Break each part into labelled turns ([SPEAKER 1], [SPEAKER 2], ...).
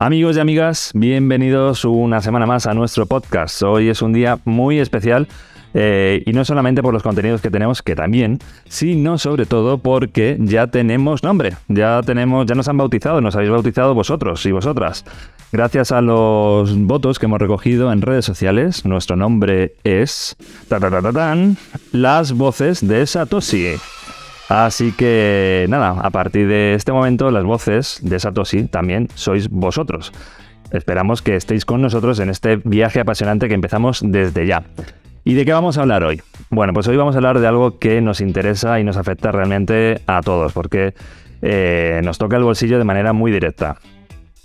[SPEAKER 1] Amigos y amigas, bienvenidos una semana más a nuestro podcast. Hoy es un día muy especial y no solamente por los contenidos que tenemos, que también, sino sobre todo porque ya tenemos nombre, ya nos han bautizado, nos habéis bautizado vosotros y vosotras. Gracias a los votos que hemos recogido en redes sociales, nuestro nombre es Las Voces de Satoshi. Así que nada, a partir de este momento las voces de Satoshi también sois vosotros. Esperamos que estéis con nosotros en este viaje apasionante que empezamos desde ya. ¿Y de qué vamos a hablar hoy? Bueno, pues hoy vamos a hablar de algo que nos interesa y nos afecta realmente a todos, porque nos toca el bolsillo de manera muy directa.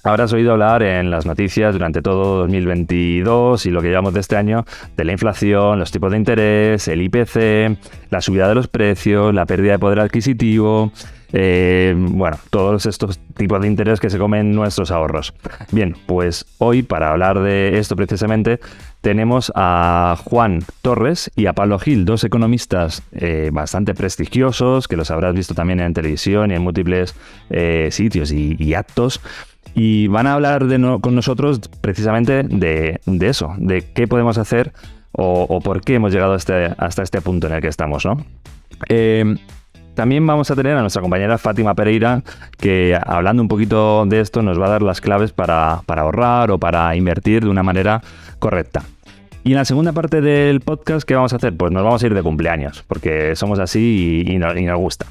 [SPEAKER 1] Habrás oído hablar en las noticias durante todo 2022 y lo que llevamos de este año de la inflación, los tipos de interés, el IPC, la subida de los precios, la pérdida de poder adquisitivo, todos estos tipos de interés que se comen nuestros ahorros. Bien, pues hoy para hablar de esto precisamente tenemos a Juan Torres y a Pablo Gil, dos economistas bastante prestigiosos, que los habrás visto también en televisión y en múltiples sitios y actos. Y van a hablar con nosotros precisamente de eso, de qué podemos hacer o por qué hemos llegado hasta este punto en el que estamos, ¿no? También vamos a tener a nuestra compañera Fátima Pereira, que hablando un poquito de esto nos va a dar las claves para ahorrar o para invertir de una manera correcta. Y en la segunda parte del podcast, ¿qué vamos a hacer? Pues nos vamos a ir de cumpleaños, porque somos así y nos gusta.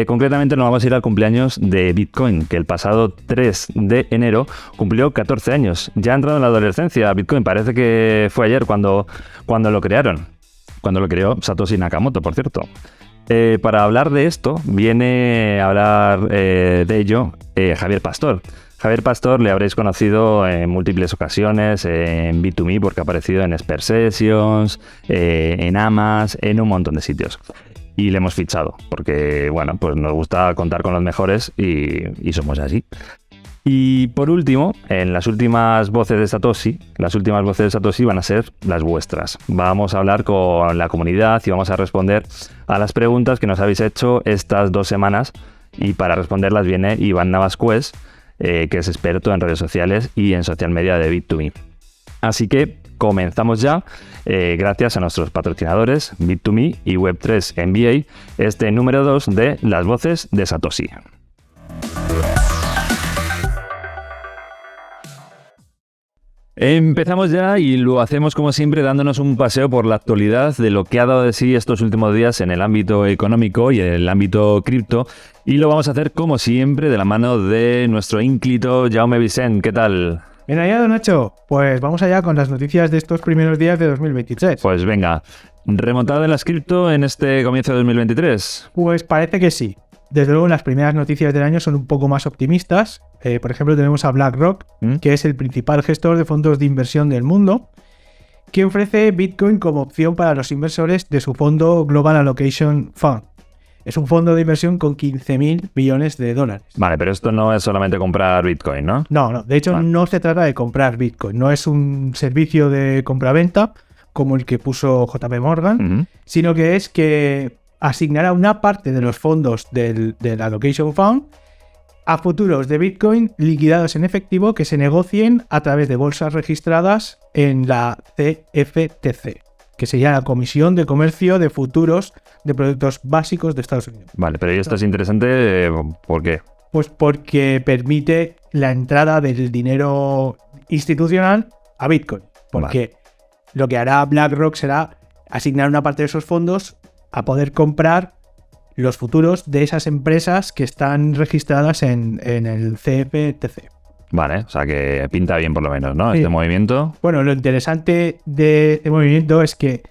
[SPEAKER 1] Concretamente nos vamos a ir al cumpleaños de Bitcoin, que el pasado 3 de enero cumplió 14 años. Ya ha entrado en la adolescencia Bitcoin, parece que fue ayer cuando lo crearon. Cuando lo creó Satoshi Nakamoto, por cierto. Para hablar de esto, viene a hablar de ello Javier Pastor. Javier Pastor le habréis conocido en múltiples ocasiones en Bit2Me porque ha aparecido en Expert Sessions, en Amas, en un montón de sitios. Y le hemos fichado porque, pues nos gusta contar con los mejores y somos así. Y por último, en las últimas voces de Satoshi van a ser las vuestras. Vamos a hablar con la comunidad y vamos a responder a las preguntas que nos habéis hecho estas 2 semanas. Y para responderlas viene Iván Navascués, que es experto en redes sociales y en social media de Bit2Me. Así que comenzamos ya, gracias a nuestros patrocinadores Bit2Me y Web3 MBA, este número 2 de Las Voces de Satoshi. Empezamos ya y lo hacemos como siempre dándonos un paseo por la actualidad de lo que ha dado de sí estos últimos días en el ámbito económico y en el ámbito cripto, y lo vamos a hacer como siempre de la mano de nuestro ínclito Jaume Vicent. ¿Qué tal?
[SPEAKER 2] Bien hallado, Nacho. Pues vamos allá con las noticias de estos primeros días de 2023.
[SPEAKER 1] Pues venga, ¿remontada en las cripto en este comienzo de 2023?
[SPEAKER 2] Pues parece que sí. Desde luego las primeras noticias del año son un poco más optimistas. Por ejemplo, tenemos a BlackRock, que es el principal gestor de fondos de inversión del mundo, que ofrece Bitcoin como opción para los inversores de su fondo Global Allocation Fund. Es un fondo de inversión con 15.000 billones de dólares.
[SPEAKER 1] Vale, pero esto no es solamente comprar Bitcoin, ¿no?
[SPEAKER 2] No. De hecho, no se trata de comprar Bitcoin. No es un servicio de compra-venta como el que puso JP Morgan, sino que es que asignará una parte de los fondos del Allocation Fund a futuros de Bitcoin liquidados en efectivo que se negocien a través de bolsas registradas en la CFTC, que sería la Comisión de Comercio de Futuros de Productos Básicos de Estados Unidos.
[SPEAKER 1] Vale, pero esto es interesante, ¿por qué?
[SPEAKER 2] Pues porque permite la entrada del dinero institucional a Bitcoin, porque lo que hará BlackRock será asignar una parte de esos fondos a poder comprar los futuros de esas empresas que están registradas en el CFTC.
[SPEAKER 1] Vale, o sea que pinta bien por lo menos, ¿no?
[SPEAKER 2] Sí.
[SPEAKER 1] Este movimiento.
[SPEAKER 2] Bueno, lo interesante de este movimiento es que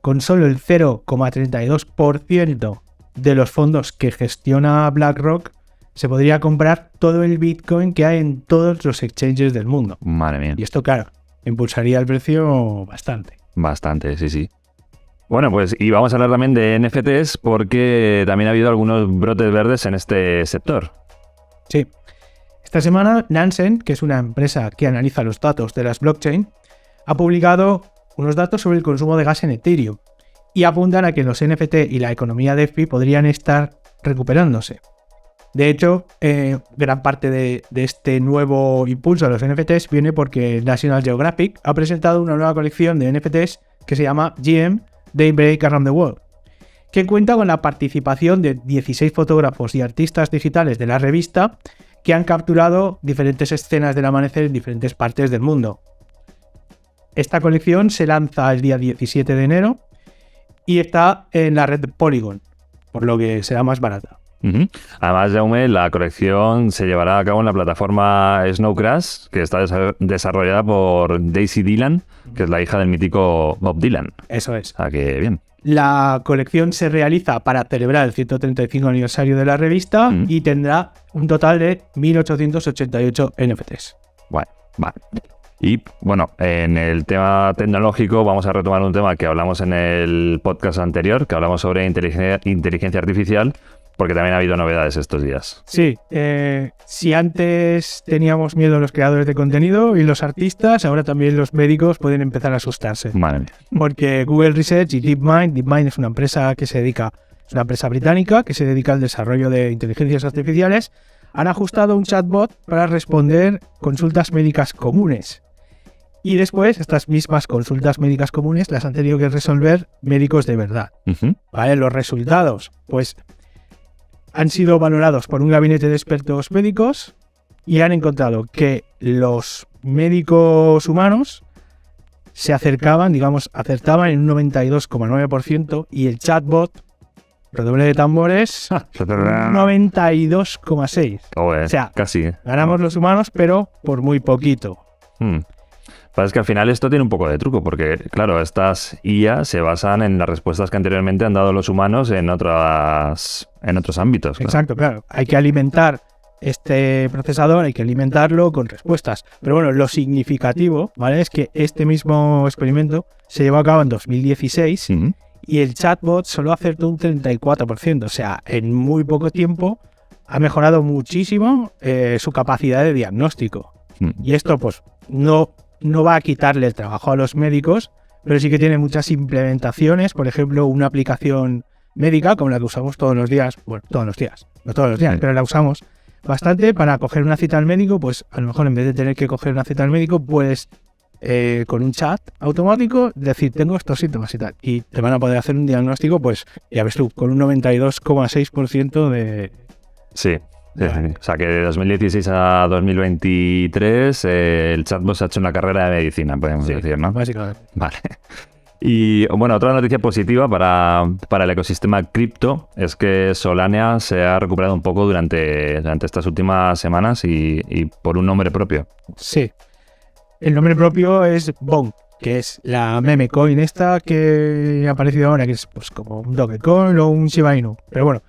[SPEAKER 2] con solo el 0,32% de los fondos que gestiona BlackRock se podría comprar todo el Bitcoin que hay en todos los exchanges del mundo.
[SPEAKER 1] Madre mía.
[SPEAKER 2] Y esto, claro, impulsaría el precio bastante.
[SPEAKER 1] Bastante, sí. Bueno, pues y vamos a hablar también de NFTs porque también ha habido algunos brotes verdes en este sector.
[SPEAKER 2] Sí. Esta semana, Nansen, que es una empresa que analiza los datos de las blockchain, ha publicado unos datos sobre el consumo de gas en Ethereum y apuntan a que los NFT y la economía DeFi podrían estar recuperándose. De hecho, gran parte de este nuevo impulso a los NFTs viene porque National Geographic ha presentado una nueva colección de NFTs que se llama GM Daybreak Around the World, que cuenta con la participación de 16 fotógrafos y artistas digitales de la revista que han capturado diferentes escenas del amanecer en diferentes partes del mundo. Esta colección se lanza el día 17 de enero y está en la red Polygon, por lo que será más barata.
[SPEAKER 1] Además, Jaume, la colección se llevará a cabo en la plataforma Snow Crash, que está desarrollada por Daisy Dillon, que es la hija del mítico Bob Dylan.
[SPEAKER 2] Eso es.
[SPEAKER 1] Ah, que bien.
[SPEAKER 2] La colección se realiza para celebrar el 135 aniversario de la revista y tendrá un total de 1.888 NFTs.
[SPEAKER 1] Bueno, vale. Y bueno, en el tema tecnológico vamos a retomar un tema que hablamos en el podcast anterior, que hablamos sobre inteligencia artificial, porque también ha habido novedades estos días.
[SPEAKER 2] Sí, si antes teníamos miedo los creadores de contenido y los artistas, ahora también los médicos pueden empezar a asustarse.
[SPEAKER 1] Madre mía.
[SPEAKER 2] Porque Google Research y DeepMind es una empresa es una empresa británica que se dedica al desarrollo de inteligencias artificiales, han ajustado un chatbot para responder consultas médicas comunes. Y después, estas mismas consultas médicas comunes las han tenido que resolver médicos de verdad. ¿Vale? Los resultados, pues, han sido valorados por un gabinete de expertos médicos y han encontrado que los médicos humanos se acertaban en un 92,9% y el chatbot, redoble de tambores, 92,6%.
[SPEAKER 1] O sea, casi.
[SPEAKER 2] Ganamos los humanos, pero por muy poquito.
[SPEAKER 1] Es que al final esto tiene un poco de truco, porque claro, estas IA se basan en las respuestas que anteriormente han dado los humanos en otros ámbitos. Claro.
[SPEAKER 2] Exacto, claro. Hay que alimentar este procesador, hay que alimentarlo con respuestas. Pero bueno, lo significativo, ¿vale? Es que este mismo experimento se llevó a cabo en 2016 y el chatbot solo acertó un 34%. O sea, en muy poco tiempo ha mejorado muchísimo su capacidad de diagnóstico. Y esto, pues, no va a quitarle el trabajo a los médicos, pero sí que tiene muchas implementaciones. Por ejemplo, una aplicación médica como la que usamos todos los días, no todos los días, pero la usamos bastante para coger una cita al médico. Pues a lo mejor en vez de tener que coger una cita al médico, puedes con un chat automático decir tengo estos síntomas y tal, y te van a poder hacer un diagnóstico, pues ya ves tú, con un 92,6% de...
[SPEAKER 1] Sí. O sea que de 2016 a 2023 el chatbot se ha hecho una carrera de medicina, podemos decir, ¿no?
[SPEAKER 2] Básicamente.
[SPEAKER 1] Vale. Y bueno, otra noticia positiva para el ecosistema cripto es que Solana se ha recuperado un poco durante estas últimas semanas y por un nombre propio.
[SPEAKER 2] Sí. El nombre propio es Bong, que es la meme coin esta que ha aparecido ahora, que es pues como un Dogecoin o un Shiba Inu. Pero bueno,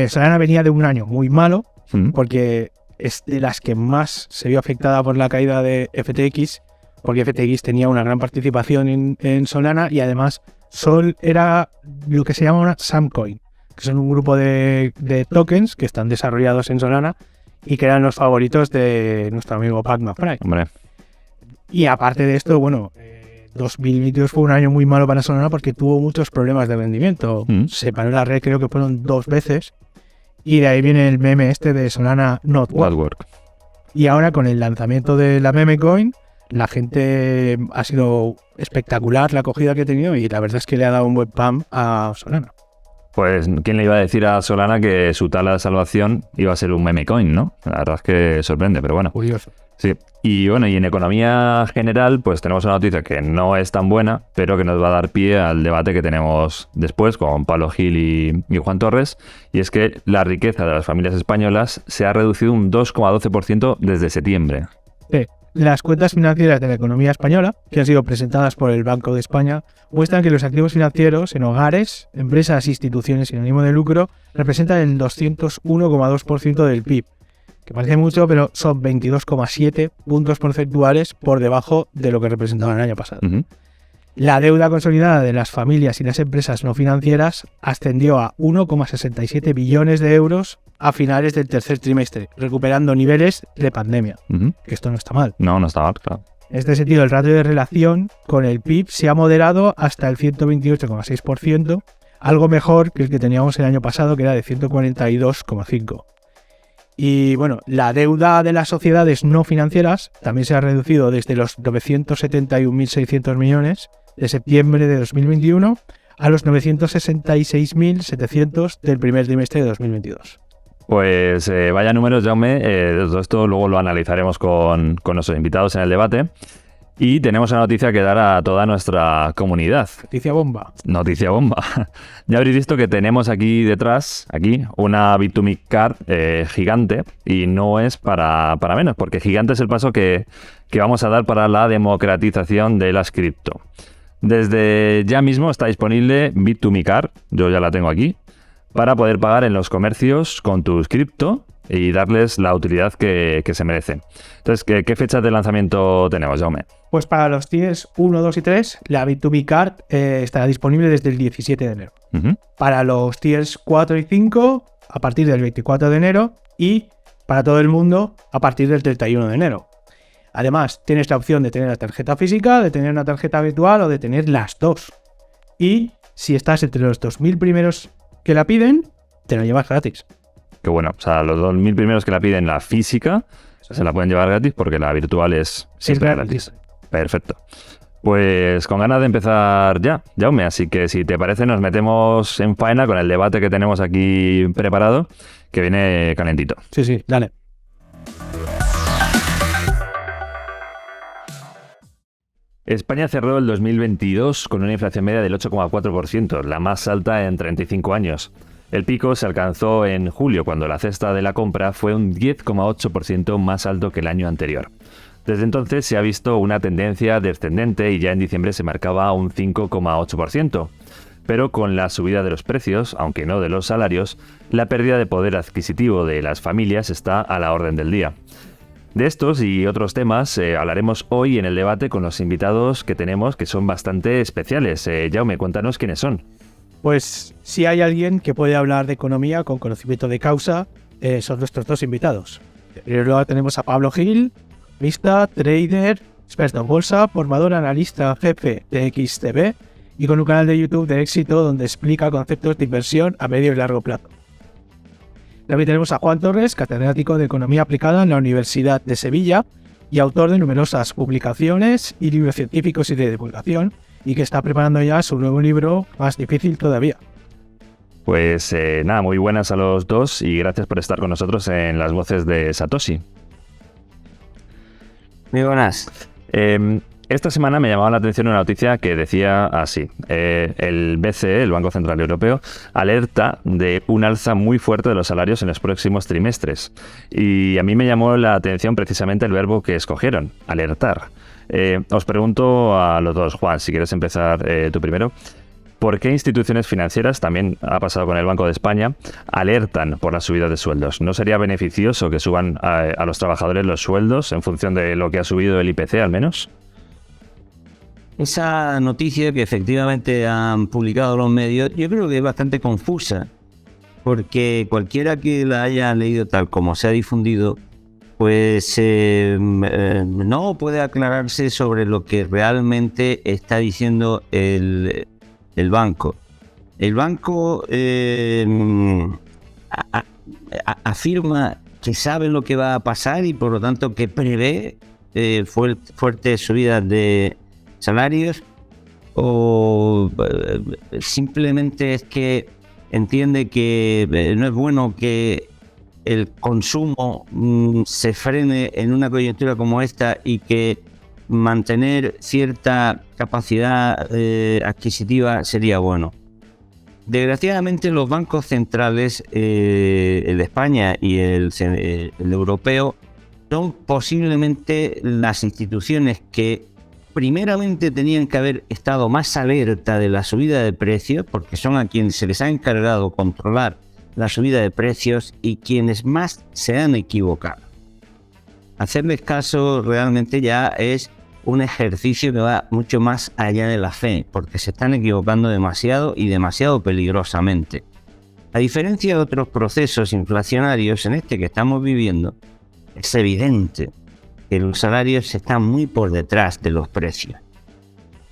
[SPEAKER 2] Solana venía de un año muy malo, porque es de las que más se vio afectada por la caída de FTX, porque FTX tenía una gran participación en Solana y además Sol era lo que se llama una Samcoin, que son un grupo de tokens que están desarrollados en Solana y que eran los favoritos de nuestro amigo Pat McFry.
[SPEAKER 1] Hombre.
[SPEAKER 2] Y aparte de esto, bueno, 2022 fue un año muy malo para Solana porque tuvo muchos problemas de rendimiento. Se paró la red, creo que fueron 2 veces. Y de ahí viene el meme este de Solana Not Work. Y ahora con el lanzamiento de la meme coin, la gente ha sido espectacular la acogida que ha tenido y la verdad es que le ha dado un buen pump a Solana.
[SPEAKER 1] Pues quién le iba a decir a Solana que su tabla de salvación iba a ser un meme coin, ¿no? La verdad es que sorprende, pero bueno.
[SPEAKER 2] Curioso.
[SPEAKER 1] Sí. Y bueno, y en economía general, pues tenemos una noticia que no es tan buena, pero que nos va a dar pie al debate que tenemos después con Pablo Gil y Juan Torres, y es que la riqueza de las familias españolas se ha reducido un 2,12% desde septiembre.
[SPEAKER 2] Sí. Las cuentas financieras de la economía española, que han sido presentadas por el Banco de España, muestran que los activos financieros en hogares, empresas e instituciones sin ánimo de lucro representan el 201,2% del PIB, que parece mucho, pero son 22,7 puntos porcentuales por debajo de lo que representaban el año pasado. La deuda consolidada de las familias y las empresas no financieras ascendió a 1,67 billones de euros a finales del tercer trimestre, recuperando niveles de pandemia. Que esto no está mal.
[SPEAKER 1] No está mal, claro.
[SPEAKER 2] En este sentido, el ratio de relación con el PIB se ha moderado hasta el 128,6%, algo mejor que el que teníamos el año pasado, que era de 142,5%. Y bueno, la deuda de las sociedades no financieras también se ha reducido desde los 971.600 millones de septiembre de 2021 a los 966.700 del primer trimestre de 2022.
[SPEAKER 1] Pues vaya números, Jaume. Todo esto luego lo analizaremos con nuestros invitados en el debate. Y tenemos una noticia que dar a toda nuestra comunidad.
[SPEAKER 2] Noticia bomba.
[SPEAKER 1] Noticia bomba. Ya habréis visto que tenemos aquí detrás, una Bit2Me Card gigante, y no es para menos, porque gigante es el paso que vamos a dar para la democratización de las cripto. Desde ya mismo está disponible Bit2Me Card, yo ya la tengo aquí, para poder pagar en los comercios con tus cripto y darles la utilidad que se merecen. Entonces, ¿qué fechas de lanzamiento tenemos, Jaume?
[SPEAKER 2] Pues para los tiers 1, 2 y 3, la Bit2Me Card estará disponible desde el 17 de enero.
[SPEAKER 1] Uh-huh.
[SPEAKER 2] Para los tiers 4 y 5, a partir del 24 de enero. Y para todo el mundo, a partir del 31 de enero. Además, tienes la opción de tener la tarjeta física, de tener una tarjeta virtual o de tener las dos. Y si estás entre los 2.000 primeros que la piden, te lo llevas gratis.
[SPEAKER 1] Que bueno, o sea, los 2.000 primeros que la piden la física se la pueden llevar gratis porque la virtual es siempre gratis. Perfecto. Pues con ganas de empezar ya, Jaume, así que si te parece nos metemos en faena con el debate que tenemos aquí preparado, que viene calentito.
[SPEAKER 2] Sí, dale.
[SPEAKER 1] España cerró el 2022 con una inflación media del 8,4%, la más alta en 35 años. El pico se alcanzó en julio, cuando la cesta de la compra fue un 10,8% más alto que el año anterior. Desde entonces se ha visto una tendencia descendente y ya en diciembre se marcaba un 5,8%. Pero con la subida de los precios, aunque no de los salarios, la pérdida de poder adquisitivo de las familias está a la orden del día. De estos y otros temas hablaremos hoy en el debate con los invitados que tenemos, que son bastante especiales. Jaume, cuéntanos quiénes son.
[SPEAKER 2] Pues si hay alguien que puede hablar de economía con conocimiento de causa, son nuestros dos invitados. Luego tenemos a Pablo Gil, economista, trader, experto en bolsa, formador analista jefe de XTB y con un canal de YouTube de éxito donde explica conceptos de inversión a medio y largo plazo. También tenemos a Juan Torres, catedrático de Economía Aplicada en la Universidad de Sevilla y autor de numerosas publicaciones y libros científicos y de divulgación, y que está preparando ya su nuevo libro, Más difícil todavía.
[SPEAKER 1] Pues nada, muy buenas a los dos y gracias por estar con nosotros en Las Voces de Satoshi.
[SPEAKER 3] Muy buenas.
[SPEAKER 1] Esta semana me llamaba la atención una noticia que decía así: el BCE, el Banco Central Europeo, alerta de un alza muy fuerte de los salarios en los próximos trimestres. Y a mí me llamó la atención precisamente el verbo que escogieron, alertar. Os pregunto a los dos, Juan, si quieres empezar tú primero. ¿Por qué instituciones financieras, también ha pasado con el Banco de España, alertan por la subida de sueldos? ¿No sería beneficioso que suban a los trabajadores los sueldos en función de lo que ha subido el IPC al menos?
[SPEAKER 3] Esa noticia que efectivamente han publicado los medios, yo creo que es bastante confusa, porque cualquiera que la haya leído tal como se ha difundido, pues no puede aclararse sobre lo que realmente está diciendo el banco. El banco afirma que sabe lo que va a pasar y por lo tanto que prevé fuertes subidas de salarios, o simplemente es que entiende que no es bueno que el consumo se frene en una coyuntura como esta y que mantener cierta capacidad adquisitiva sería bueno. Desgraciadamente los bancos centrales, el de España y el europeo, son posiblemente las instituciones que primeramente tenían que haber estado más alerta de la subida de precios, porque son a quienes se les ha encargado controlar la subida de precios y quienes más se han equivocado. Hacerles caso realmente ya es un ejercicio que va mucho más allá de la fe, porque se están equivocando demasiado y demasiado peligrosamente. A diferencia de otros procesos inflacionarios, en este que estamos viviendo, es evidente que los salarios están muy por detrás de los precios.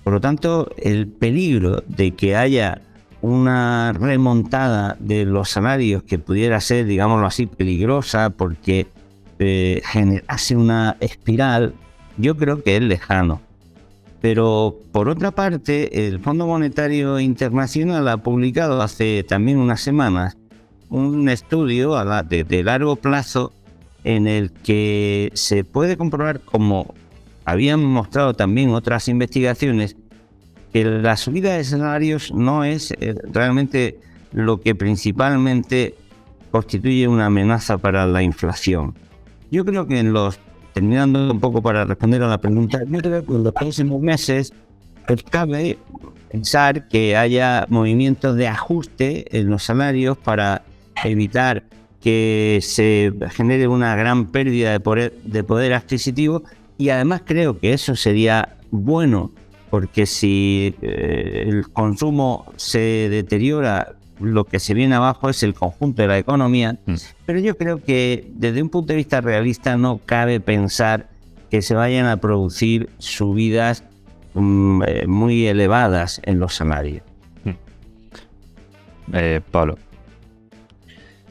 [SPEAKER 3] Por lo tanto, el peligro de que haya una remontada de los salarios que pudiera ser, digámoslo así, peligrosa porque generase una espiral, yo creo que es lejano. Pero por otra parte, el Fondo Monetario Internacional ha publicado hace también unas semanas un estudio de largo plazo en el que se puede comprobar, como habían mostrado también otras investigaciones, que la subida de salarios no es realmente lo que principalmente constituye una amenaza para la inflación. Yo creo que terminando un poco para responder a la pregunta, yo creo que en los próximos meses cabe pensar que haya movimientos de ajuste en los salarios para evitar que se genere una gran pérdida de poder adquisitivo, y además creo que eso sería bueno, porque si el consumo se deteriora, lo que se viene abajo es el conjunto de la economía. Pero yo creo que desde un punto de vista realista no cabe pensar que se vayan a producir subidas muy elevadas en los salarios.
[SPEAKER 1] Pablo.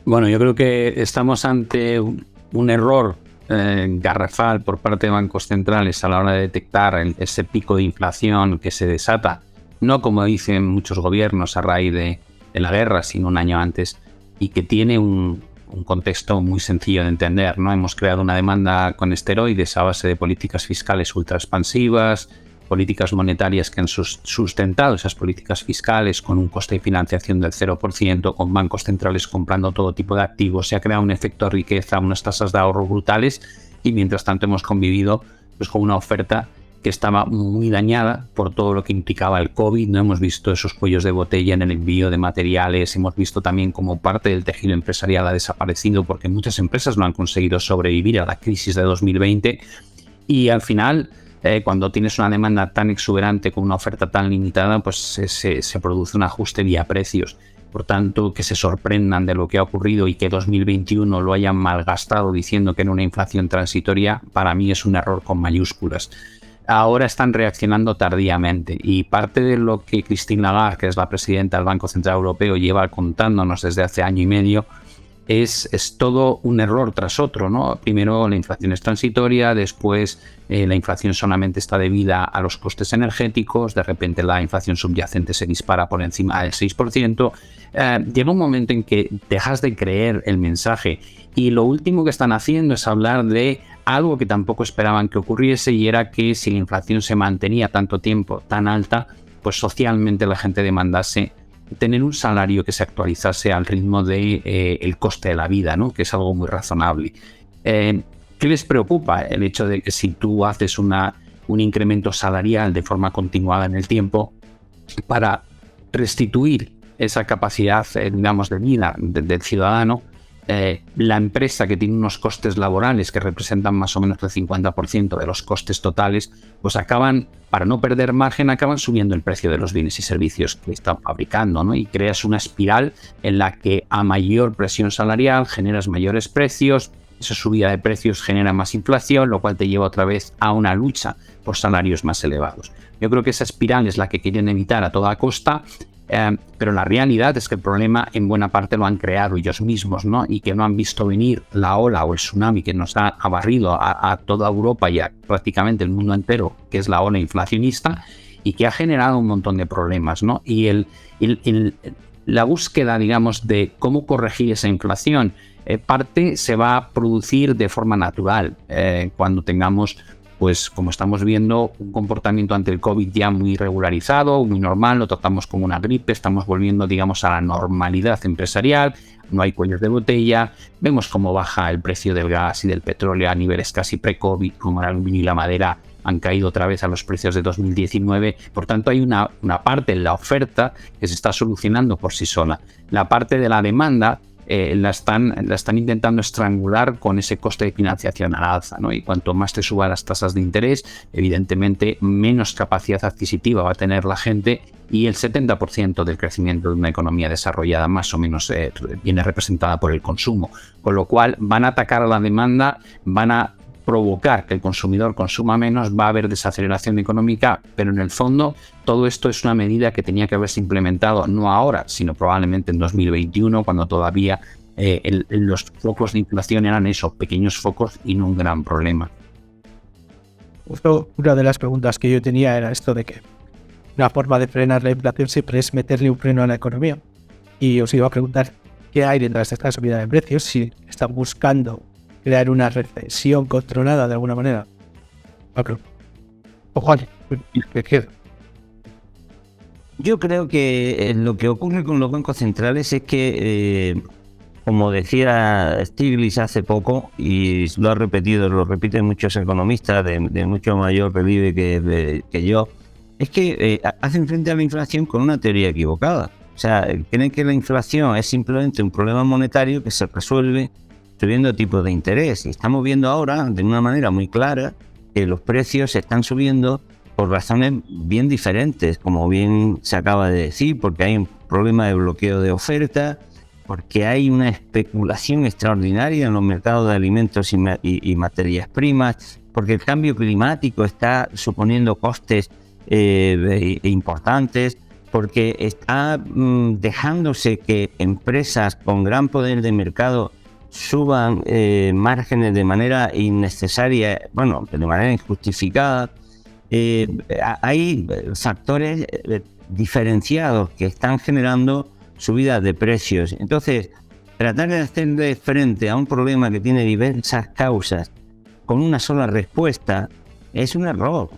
[SPEAKER 4] Bueno, yo creo que estamos ante un error garrafal por parte de bancos centrales a la hora de detectar ese pico de inflación que se desata, no como dicen muchos gobiernos a raíz de la guerra, sino un año antes, y que tiene un contexto muy sencillo de entender, ¿no? Hemos creado una demanda con esteroides a base de políticas fiscales ultra expansivas, políticas monetarias que han sustentado esas políticas fiscales con un coste de financiación del 0%, con bancos centrales comprando todo tipo de activos. Se ha creado un efecto de riqueza, unas tasas de ahorro brutales, y mientras tanto hemos convivido pues con una oferta que estaba muy dañada por todo lo que implicaba el COVID. No hemos visto esos cuellos de botella en el envío de materiales, hemos visto también cómo parte del tejido empresarial ha desaparecido porque muchas empresas no han conseguido sobrevivir a la crisis de 2020, y al final cuando tienes una demanda tan exuberante con una oferta tan limitada, pues se produce un ajuste vía precios. Por tanto, que se sorprendan de lo que ha ocurrido y que 2021 lo hayan malgastado diciendo que era una inflación transitoria, para mí es un error con mayúsculas. Ahora están reaccionando tardíamente, y parte de lo que Christine Lagarde, que es la presidenta del Banco Central Europeo, lleva contándonos desde hace año y medio, es todo un error tras otro, ¿no? Primero la inflación es transitoria, después la inflación solamente está debida a los costes energéticos, de repente la inflación subyacente se dispara por encima del 6%. Llega un momento en que dejas de creer el mensaje, y lo último que están haciendo es hablar de algo que tampoco esperaban que ocurriese, y era que si la inflación se mantenía tanto tiempo tan alta, pues socialmente la gente demandase tener un salario que se actualizase al ritmo de el coste de la vida, ¿no? Que es algo muy razonable. ¿Qué les preocupa? El hecho de que si tú haces un incremento salarial de forma continuada en el tiempo para restituir esa capacidad, digamos, de vida del ciudadano, la empresa, que tiene unos costes laborales que representan más o menos el 50% de los costes totales, pues acaban, para no perder margen, acaban subiendo el precio de los bienes y servicios que están fabricando, ¿no? Y creas una espiral en la que a mayor presión salarial generas mayores precios, esa subida de precios genera más inflación, lo cual te lleva otra vez a una lucha por salarios más elevados. Yo creo que esa espiral es la que quieren evitar a toda costa. Pero la realidad es que el problema en buena parte lo han creado ellos mismos, ¿no? Y que no han visto venir la ola o el tsunami que nos ha barrido a toda Europa y a prácticamente el mundo entero, que es la ola inflacionista, y que ha generado un montón de problemas, ¿no? Y la búsqueda, digamos, de cómo corregir esa inflación, parte se va a producir de forma natural cuando tengamos, pues como estamos viendo, un comportamiento ante el COVID ya muy regularizado, muy normal, lo tratamos como una gripe, estamos volviendo, digamos, a la normalidad empresarial, no hay cuellos de botella, vemos cómo baja el precio del gas y del petróleo a niveles casi pre-COVID, como el aluminio y la madera han caído otra vez a los precios de 2019, por tanto hay una parte en la oferta que se está solucionando por sí sola. La parte de la demanda la están intentando estrangular con ese coste de financiación al alza, ¿no? Y cuanto más te suban las tasas de interés, evidentemente menos capacidad adquisitiva va a tener la gente, y el 70% del crecimiento de una economía desarrollada más o menos viene representada por el consumo, con lo cual van a atacar a la demanda, van a provocar que el consumidor consuma menos, va a haber desaceleración económica, pero en el fondo todo esto es una medida que tenía que haberse implementado no ahora, sino probablemente en 2021, cuando todavía los focos de inflación eran esos pequeños focos y no un gran problema.
[SPEAKER 2] Justo una de las preguntas que yo tenía era esto de que una forma de frenar la inflación siempre es meterle un freno a la economía. Y os iba a preguntar qué hay detrás de esta subida de precios, si están buscando crear una recesión controlada de alguna manera. O Juan, ¿qué queda?
[SPEAKER 3] Yo creo que lo que ocurre con los bancos centrales es que, como decía Stiglitz hace poco, y lo repiten muchos economistas de mucho mayor relieve que yo, es que hacen frente a la inflación con una teoría equivocada. O sea, creen que la inflación es simplemente un problema monetario que se resuelve subiendo tipos de interés. Y estamos viendo ahora, de una manera muy clara, que los precios están subiendo por razones bien diferentes, como bien se acaba de decir, porque hay un problema de bloqueo de oferta, porque hay una especulación extraordinaria en los mercados de alimentos y materias primas, porque el cambio climático está suponiendo costes importantes, porque está dejándose que empresas con gran poder de mercado suban márgenes de manera innecesaria, de manera injustificada. Hay factores diferenciados que están generando subidas de precios. Entonces, tratar de hacerle frente a un problema que tiene diversas causas con una sola respuesta es un error,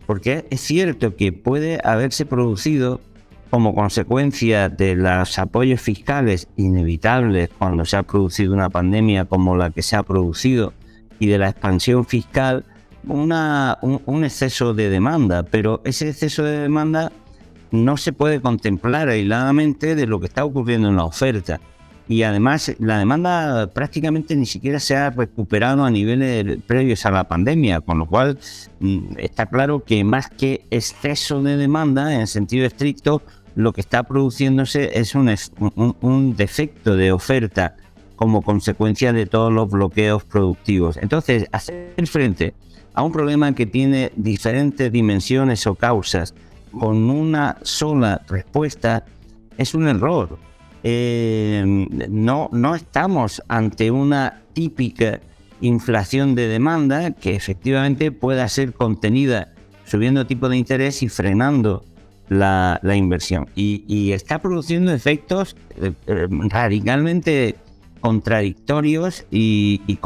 [SPEAKER 3] porque es cierto que puede haberse producido como consecuencia de los apoyos fiscales inevitables cuando se ha producido una pandemia como la que se ha producido y de la expansión fiscal, un exceso de demanda, pero ese exceso de demanda no se puede contemplar aisladamente de lo que está ocurriendo en la oferta. Y además la demanda prácticamente ni siquiera se ha recuperado a niveles previos a la pandemia, con lo cual está claro que más que exceso de demanda en sentido estricto, lo que está produciéndose es un defecto de oferta como consecuencia de todos los bloqueos productivos. Entonces, hacer frente a un problema que tiene diferentes dimensiones o causas con una sola respuesta es un error. No estamos ante una típica inflación de demanda que efectivamente pueda ser contenida subiendo tipo de interés y frenando la inversión. Y está produciendo efectos radicalmente contradictorios y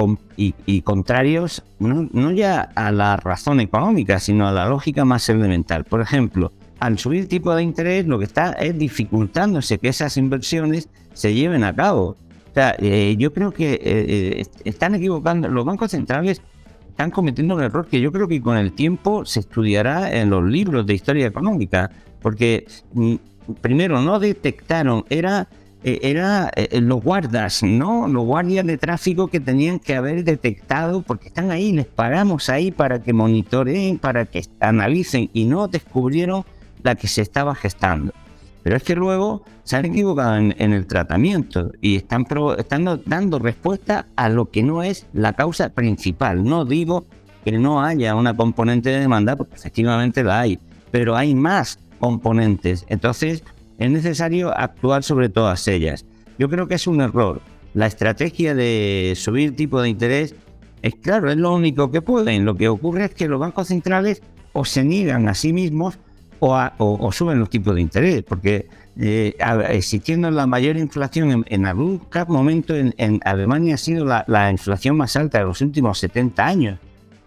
[SPEAKER 3] contrarios no ya a la razón económica, sino a la lógica más elemental. Por ejemplo, al subir tipo de interés, lo que está es dificultándose que esas inversiones se lleven a cabo. O sea, yo creo que están equivocando, los bancos centrales están cometiendo un error que yo creo que con el tiempo se estudiará en los libros de historia económica, porque primero no detectaron, era los guardas, ¿no? Los guardias de tráfico que tenían que haber detectado, porque están ahí, les pagamos ahí para que monitoreen, para que analicen, y no descubrieron la que se estaba gestando. Pero es que luego se han equivocado en el tratamiento y están dando respuesta a lo que no es la causa principal. No digo que no haya una componente de demanda, porque efectivamente la hay, pero hay más componentes. Entonces, es necesario actuar sobre todas ellas. Yo creo que es un error. La estrategia de subir tipo de interés es claro, es lo único que pueden. Lo que ocurre es que los bancos centrales o se niegan a sí mismos o suben los tipos de interés, porque existiendo la mayor inflación en algún momento en Alemania ha sido la inflación más alta de los últimos 70 años.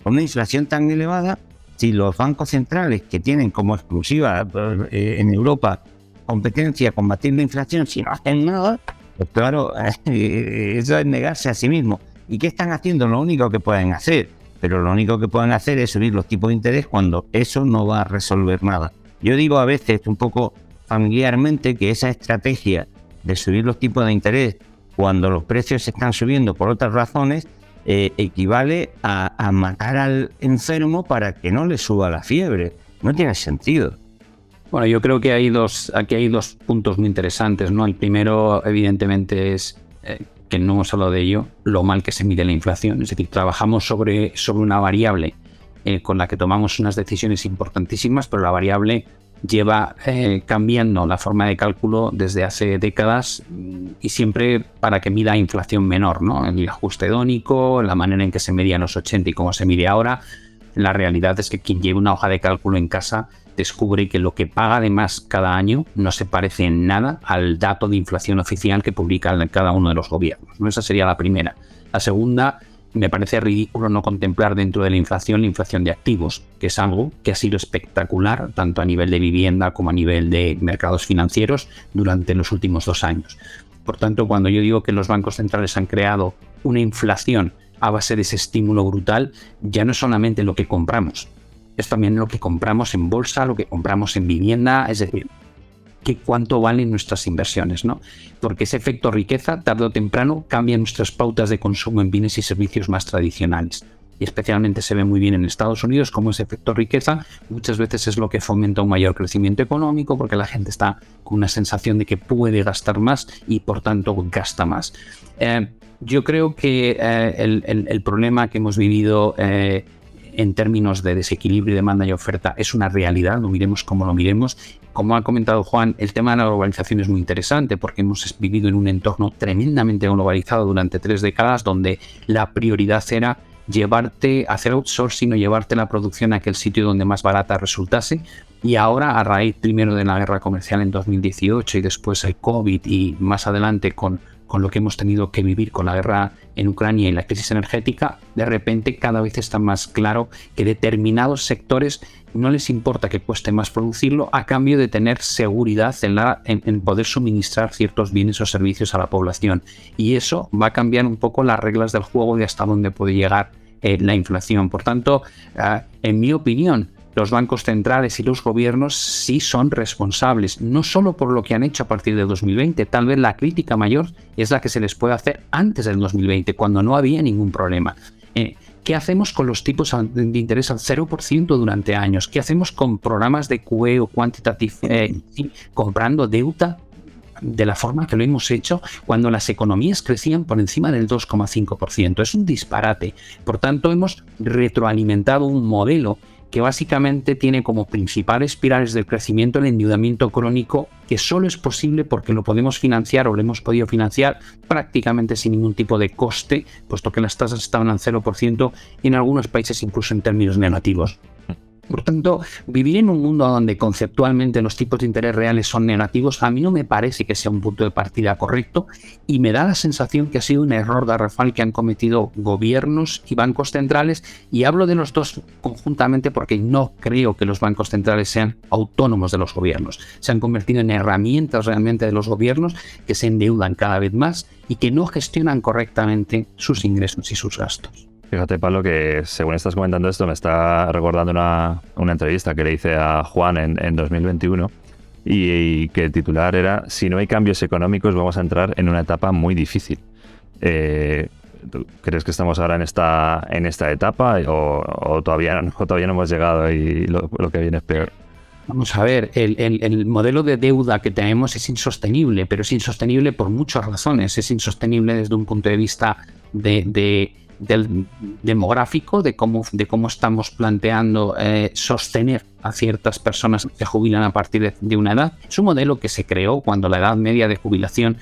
[SPEAKER 3] Con una inflación tan elevada, si los bancos centrales que tienen como exclusiva en Europa competencia combatir la inflación, si no hacen nada, pues claro, eso es negarse a sí mismo. ¿Y qué están haciendo? Lo único que pueden hacer, pero lo único que pueden hacer es subir los tipos de interés cuando eso no va a resolver nada. Yo digo a veces, un poco familiarmente, que esa estrategia de subir los tipos de interés cuando los precios se están subiendo por otras razones equivale a matar al enfermo para que no le suba la fiebre. No tiene sentido.
[SPEAKER 4] Bueno, yo creo que aquí hay dos puntos muy interesantes, ¿no? El primero, evidentemente, es que no hemos hablado de ello, lo mal que se mide la inflación. Es decir, trabajamos sobre una variable con la que tomamos unas decisiones importantísimas, pero la variable lleva cambiando la forma de cálculo desde hace décadas y siempre para que mida inflación menor, ¿no? El ajuste hedónico, la manera en que se medía en los 80 y cómo se mide ahora. La realidad es que quien lleva una hoja de cálculo en casa descubre que lo que paga de más cada año no se parece en nada al dato de inflación oficial que publica cada uno de los gobiernos, ¿no? Esa sería la primera. La segunda, me parece ridículo no contemplar dentro de la inflación de activos, que es algo que ha sido espectacular, tanto a nivel de vivienda como a nivel de mercados financieros durante los últimos 2 años. Por tanto, cuando yo digo que los bancos centrales han creado una inflación a base de ese estímulo brutal, ya no es solamente lo que compramos, es también lo que compramos en bolsa, lo que compramos en vivienda, es decir, cuánto valen nuestras inversiones, ¿no? Porque ese efecto riqueza, tarde o temprano, cambia nuestras pautas de consumo en bienes y servicios más tradicionales. Y especialmente se ve muy bien en Estados Unidos como ese efecto riqueza muchas veces es lo que fomenta un mayor crecimiento económico, porque la gente está con una sensación de que puede gastar más y por tanto gasta más. Yo creo que el problema que hemos vivido en términos de desequilibrio de demanda y oferta es una realidad, lo miremos como lo miremos. Como ha comentado Juan, el tema de la globalización es muy interesante porque hemos vivido en un entorno tremendamente globalizado durante 3 décadas donde la prioridad era hacer outsourcing o llevarte la producción a aquel sitio donde más barata resultase. Y ahora, a raíz primero de la guerra comercial en 2018 y después el COVID y más adelante con lo que hemos tenido que vivir con la guerra en Ucrania y la crisis energética, de repente cada vez está más claro que determinados sectores no les importa que cueste más producirlo a cambio de tener seguridad en poder suministrar ciertos bienes o servicios a la población. Y eso va a cambiar un poco las reglas del juego de hasta dónde puede llegar la inflación. Por tanto, en mi opinión, los bancos centrales y los gobiernos sí son responsables, no solo por lo que han hecho a partir de 2020, tal vez la crítica mayor es la que se les puede hacer antes del 2020, cuando no había ningún problema. ¿Qué hacemos con los tipos de interés al 0% durante años? ¿Qué hacemos con programas de QE o quantitative comprando deuda de la forma que lo hemos hecho cuando las economías crecían por encima del 2,5%? Es un disparate. Por tanto, hemos retroalimentado un modelo que básicamente tiene como principales pilares del crecimiento el endeudamiento crónico, que solo es posible porque lo podemos financiar o lo hemos podido financiar prácticamente sin ningún tipo de coste, puesto que las tasas estaban al 0% y en algunos países incluso en términos negativos. Por tanto, vivir en un mundo donde conceptualmente los tipos de interés reales son negativos, a mí no me parece que sea un punto de partida correcto y me da la sensación que ha sido un error garrafal que han cometido gobiernos y bancos centrales, y hablo de los dos conjuntamente porque no creo que los bancos centrales sean autónomos de los gobiernos. Se han convertido en herramientas realmente de los gobiernos que se endeudan cada vez más y que no gestionan correctamente sus ingresos y sus gastos.
[SPEAKER 1] Fíjate, Pablo, que según estás comentando esto me está recordando una entrevista que le hice a Juan en 2021 y que el titular era: si no hay cambios económicos vamos a entrar en una etapa muy difícil. ¿Tú crees que estamos ahora en esta etapa o todavía no hemos llegado y lo que viene es peor?
[SPEAKER 4] Vamos a ver, el modelo de deuda que tenemos es insostenible, pero es insostenible por muchas razones. Es insostenible desde un punto de vista del demográfico, de cómo estamos planteando sostener a ciertas personas que se jubilan a partir de una edad. Es un modelo que se creó cuando la edad media de jubilación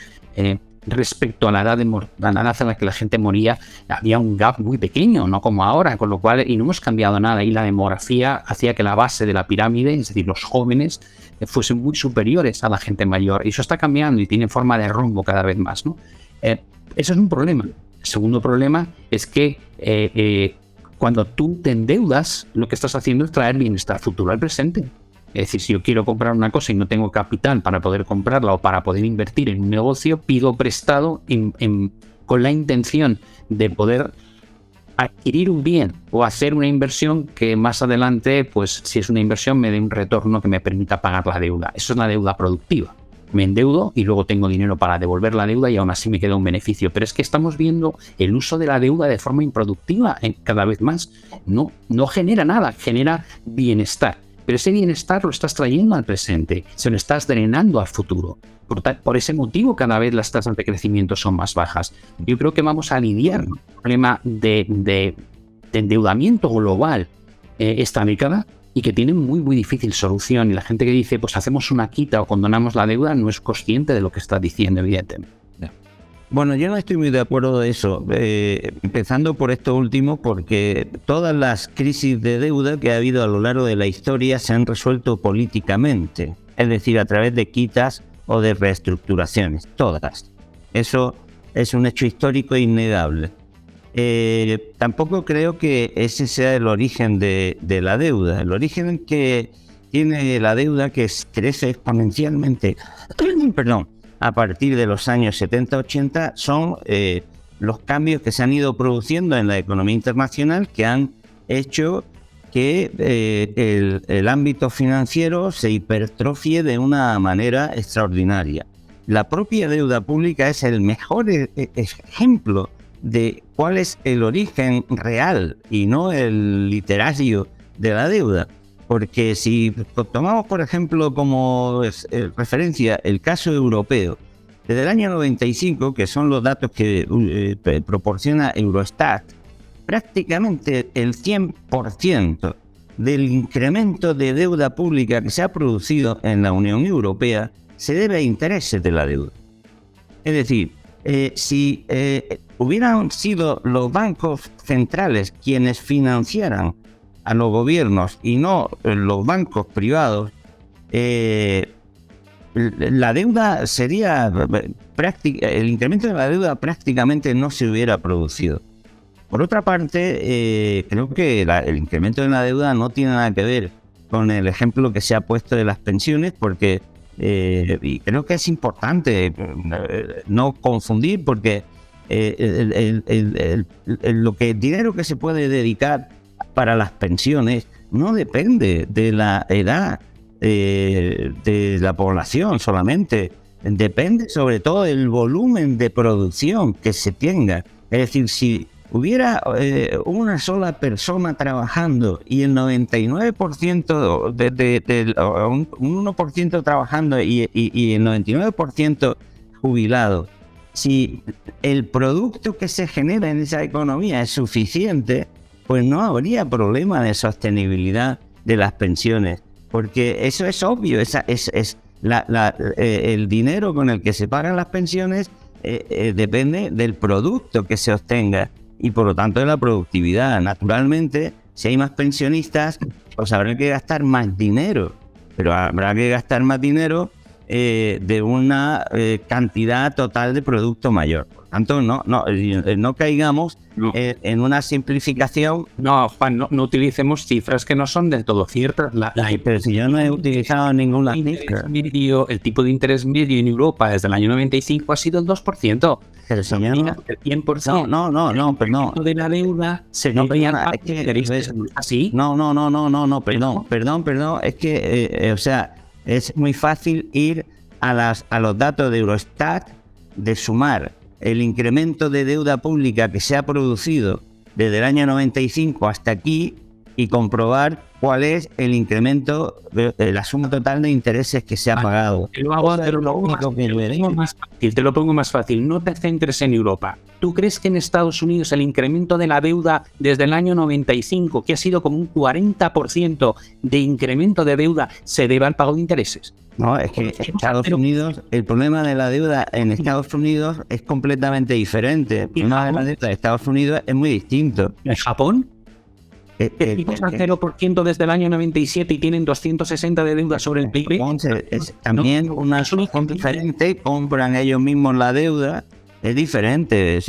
[SPEAKER 4] respecto a la edad a la que la gente moría había un gap muy pequeño, no como ahora, con lo cual, y no hemos cambiado nada, y la demografía hacía que la base de la pirámide, es decir, los jóvenes, fuesen muy superiores a la gente mayor, y eso está cambiando y tiene forma de rombo cada vez más, ¿no? Eso es un problema. El segundo problema es que cuando tú te endeudas, lo que estás haciendo es traer bienestar futuro al presente. Es decir, si yo quiero comprar una cosa y no tengo capital para poder comprarla o para poder invertir en un negocio, pido prestado con la intención de poder adquirir un bien o hacer una inversión que más adelante, pues si es una inversión, me dé un retorno que me permita pagar la deuda. Eso es la deuda productiva. Me endeudo y luego tengo dinero para devolver la deuda y aún así me queda un beneficio. Pero es que estamos viendo el uso de la deuda de forma improductiva cada vez más. No genera nada, genera bienestar. pero ese bienestar lo estás trayendo al presente, se lo estás drenando al futuro. Por ese motivo cada vez las tasas de crecimiento son más bajas. Yo creo que vamos a lidiar con un problema de endeudamiento global esta década y que tiene muy difícil solución. Y la gente que dice, pues hacemos una quita o condonamos la deuda, no es consciente de lo que está diciendo, evidentemente.
[SPEAKER 3] Bueno, yo no estoy muy de acuerdo de eso, empezando por esto último, porque todas las crisis de deuda que ha habido a lo largo de la historia se han resuelto políticamente, es decir, a través de quitas o de reestructuraciones, todas. Eso es un hecho histórico innegable. Tampoco creo que ese sea el origen de la deuda. El origen que tiene la deuda, que crece exponencialmente, a partir de los años 70-80, son los cambios que se han ido produciendo en la economía internacional, que han hecho que el ámbito financiero se hipertrofie de una manera extraordinaria. La propia deuda pública es el mejor ejemplo de cuál es el origen real y no el literario de la deuda. Porque si tomamos, por ejemplo, como referencia el caso europeo, desde el año 95, que son los datos que proporciona Eurostat, prácticamente el 100% del incremento de deuda pública que se ha producido en la Unión Europea se debe a intereses de la deuda. Es decir, si hubieran sido los bancos centrales quienes financiaran a los gobiernos y no los bancos privados, la deuda sería el incremento de la deuda prácticamente no se hubiera producido. Por otra parte, creo que el incremento de la deuda no tiene nada que ver con el ejemplo que se ha puesto de las pensiones, porque y creo que es importante no confundir, porque el dinero que se puede dedicar para las pensiones no depende de la edad de la población solamente, depende sobre todo del volumen de producción que se tenga. Es decir, si hubiera una sola persona trabajando y el 99%, un 1% trabajando y el 99% jubilado, si el producto que se genera en esa economía es suficiente, pues no habría problema de sostenibilidad de las pensiones, porque eso es obvio, el dinero con el que se pagan las pensiones depende del producto que se obtenga y por lo tanto de la productividad. Naturalmente, si hay más pensionistas, pues habrá que gastar más dinero, pero habrá que gastar más dinero de una cantidad total de producto mayor. Por tanto, no caigamos en una simplificación.
[SPEAKER 4] No, Juan, no utilicemos cifras que no son del todo ciertas.
[SPEAKER 3] Pero si yo no he utilizado ninguna cifra.
[SPEAKER 4] El tipo de interés medio en Europa desde el año 95 ha sido el 2%.
[SPEAKER 3] Pero si yo no...
[SPEAKER 4] El 100%.
[SPEAKER 3] No, perdón.
[SPEAKER 4] De la deuda se no veían así.
[SPEAKER 3] No, perdón. Es que, es muy fácil ir a los datos de Eurostat, de sumar el incremento de deuda pública que se ha producido desde el año 95 hasta aquí y comprobar cuál es el incremento de la suma total de intereses que se ha pagado.
[SPEAKER 4] Te lo pongo más fácil. No te centres en Europa. ¿Tú crees que en Estados Unidos el incremento de la deuda desde el año 95, que ha sido como un 40% de incremento de deuda, se debe al pago de intereses?
[SPEAKER 3] No, es que Estados Unidos, el problema de la deuda en Estados Unidos es completamente diferente. El problema de la deuda de Estados Unidos es muy distinto.
[SPEAKER 4] ¿En Japón? Tipos al 0% desde el año 97 y tienen 260 de deuda sobre el PIB.
[SPEAKER 3] También una solución diferente, compran ellos mismos la deuda, es diferente.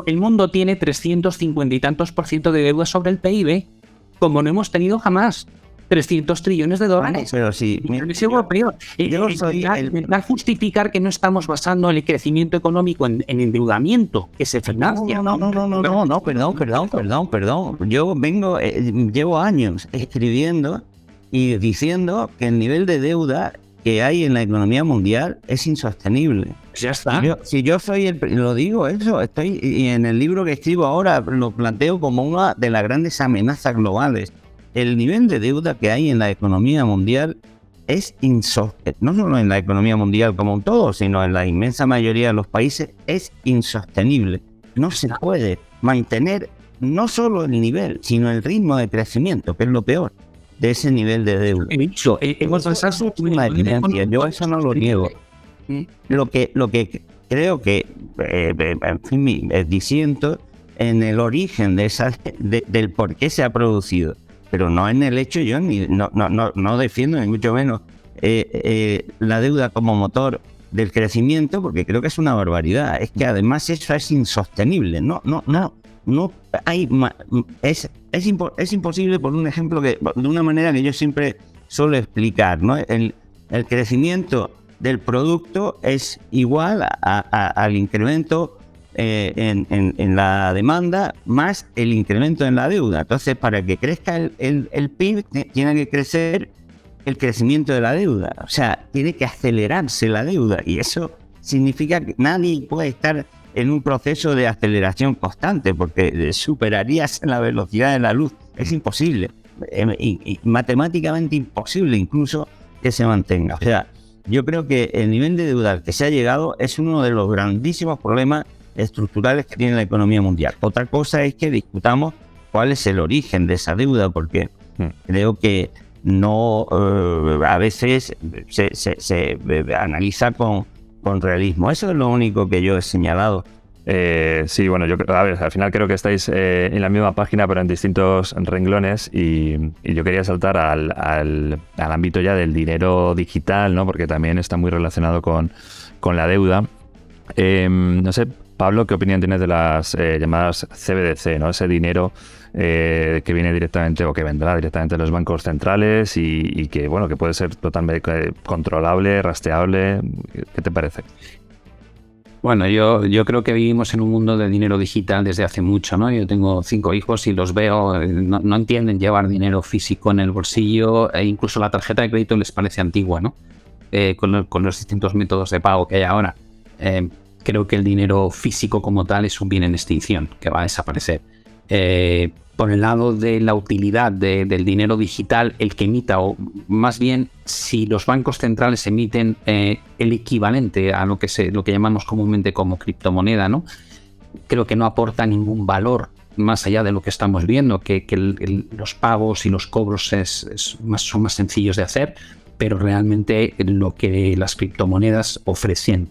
[SPEAKER 4] El mundo tiene 350 y tantos % de deuda sobre el PIB, como no hemos tenido jamás. 300 trillones de dólares.
[SPEAKER 3] Pero sí,
[SPEAKER 4] es europeo. Intentar justificar que no estamos basando el crecimiento económico en endeudamiento que se financia.
[SPEAKER 3] No, perdón. Yo llevo años escribiendo y diciendo que el nivel de deuda que hay en la economía mundial es insostenible.
[SPEAKER 4] Ya está.
[SPEAKER 3] Yo soy lo digo eso, y en el libro que escribo ahora lo planteo como una de las grandes amenazas globales. el nivel de deuda que hay en la economía mundial es insostenible. No solo en la economía mundial como un todo, sino en la inmensa mayoría de los países es insostenible. No se puede mantener no solo el nivel, sino el ritmo de crecimiento, que es lo peor, de ese nivel de deuda.
[SPEAKER 4] Eso
[SPEAKER 3] es una evidencia, yo eso no lo niego. Lo que creo que, en fin, disiento en el origen de del por qué se ha producido, pero no en el hecho. Yo no defiendo ni mucho menos la deuda como motor del crecimiento, porque creo que es una barbaridad. Es que además eso es insostenible. No hay es imposible, por un ejemplo que de una manera que yo siempre suelo explicar, ¿no? El crecimiento del producto es igual al incremento en la demanda más el incremento en la deuda. Entonces, para que crezca el PIB, tiene que crecer el crecimiento de la deuda. O sea, tiene que acelerarse la deuda, y eso significa que nadie puede estar en un proceso de aceleración constante, porque superarías la velocidad de la luz. Es imposible, y matemáticamente imposible incluso que se mantenga. O sea, yo creo que el nivel de deuda al que se ha llegado es uno de los grandísimos problemas estructurales que tiene la economía mundial. Otra cosa es que discutamos cuál es el origen de esa deuda, porque creo que no a veces se analiza con realismo. Eso es lo único que yo he señalado.
[SPEAKER 1] Sí, bueno, al final creo que estáis en la misma página, pero en distintos renglones, y yo quería saltar al ámbito ya del dinero digital, ¿no? Porque también está muy relacionado con la deuda. No sé, Pablo, ¿qué opinión tienes de las llamadas CBDC, ¿no? Ese dinero que viene directamente o que vendrá directamente de los bancos centrales y que, bueno, que puede ser totalmente controlable, rastreable. ¿Qué te parece?
[SPEAKER 4] Bueno, yo creo que vivimos en un mundo de dinero digital desde hace mucho, ¿no? Yo tengo 5 hijos y los veo, no entienden llevar dinero físico en el bolsillo, e incluso la tarjeta de crédito les parece antigua, ¿no? Con los distintos métodos de pago que hay ahora. Creo que el dinero físico como tal es un bien en extinción, que va a desaparecer. Por el lado de la utilidad del dinero digital, el que emita, o más bien si los bancos centrales emiten el equivalente a lo que llamamos comúnmente como criptomoneda, ¿no? Creo que no aporta ningún valor más allá de lo que estamos viendo, que los pagos y los cobros son más sencillos de hacer, pero realmente lo que las criptomonedas ofrecen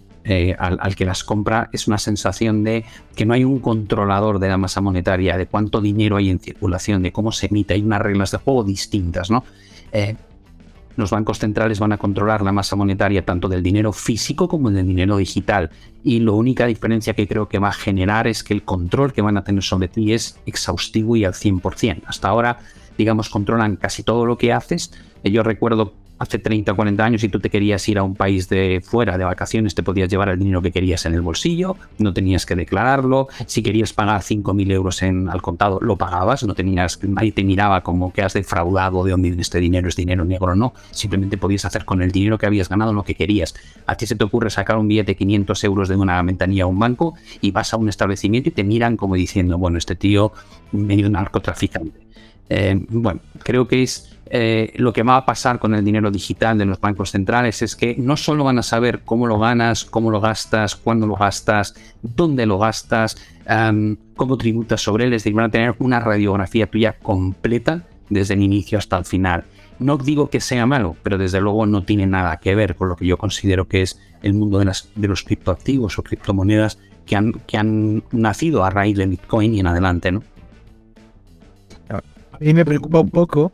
[SPEAKER 4] al que las compra es una sensación de que no hay un controlador de la masa monetaria, de cuánto dinero hay en circulación, de cómo se emite. Hay unas reglas de juego distintas, ¿no? Los bancos centrales van a controlar la masa monetaria tanto del dinero físico como del dinero digital, y la única diferencia que creo que va a generar es que el control que van a tener sobre ti es exhaustivo y al 100%. Hasta ahora, digamos, controlan casi todo lo que haces. Yo recuerdo hace 30 o 40 años, si tú te querías ir a un país de fuera de vacaciones, te podías llevar el dinero que querías en el bolsillo, no tenías que declararlo. Si querías pagar 5.000 euros al contado, lo pagabas, nadie te miraba como que has defraudado, de dónde viene este dinero, es dinero negro o no. Simplemente podías hacer con el dinero que habías ganado lo que querías. A ti se te ocurre sacar un billete de 500 euros de una ventanilla a un banco y vas a un establecimiento y te miran como diciendo, bueno, este tío medio narcotraficante. Bueno, creo que es lo que va a pasar con el dinero digital de los bancos centrales, es que no solo van a saber cómo lo ganas, cómo lo gastas, cuándo lo gastas, dónde lo gastas, cómo tributas sobre él, es decir, van a tener una radiografía tuya completa desde el inicio hasta el final. No digo que sea malo, pero desde luego no tiene nada que ver con lo que yo considero que es el mundo de los criptoactivos o criptomonedas que han nacido a raíz de Bitcoin y en adelante, ¿no?
[SPEAKER 2] A mí me preocupa un poco.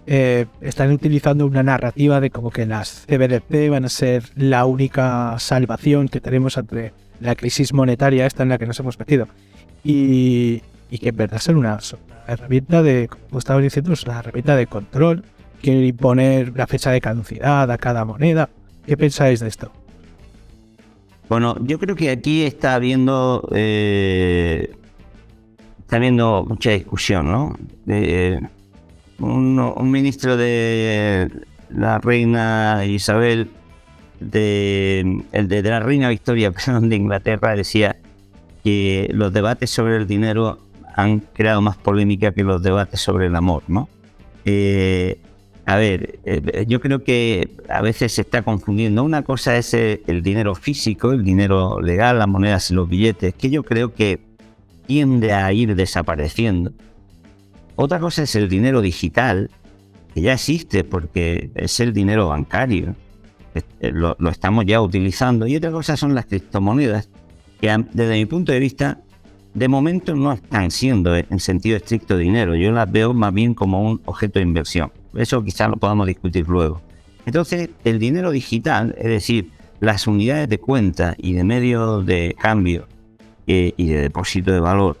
[SPEAKER 2] Están utilizando una narrativa de como que las CBDC van a ser la única salvación que tenemos ante la crisis monetaria esta en la que nos hemos metido. Y que en verdad son una herramienta de, como estabas diciendo, es una herramienta de control. Quieren imponer la fecha de caducidad a cada moneda. ¿Qué pensáis de esto?
[SPEAKER 3] Bueno, yo creo que aquí está habiendo mucha discusión, ¿no? Un ministro de la reina Isabel, de la reina Victoria, perdón, de Inglaterra, decía que los debates sobre el dinero han creado más polémica que los debates sobre el amor, ¿no? Yo creo que a veces se está confundiendo. Una cosa es el dinero físico, el dinero legal, las monedas y los billetes, que yo creo que tiende a ir desapareciendo. Otra cosa es el dinero digital, que ya existe porque es el dinero bancario. Lo estamos ya utilizando. Y otra cosa son las criptomonedas, que desde mi punto de vista, de momento no están siendo en sentido estricto dinero. Yo las veo más bien como un objeto de inversión. Eso quizás lo podamos discutir luego. Entonces, el dinero digital, es decir, las unidades de cuenta y de medios de cambio y de depósito de valor,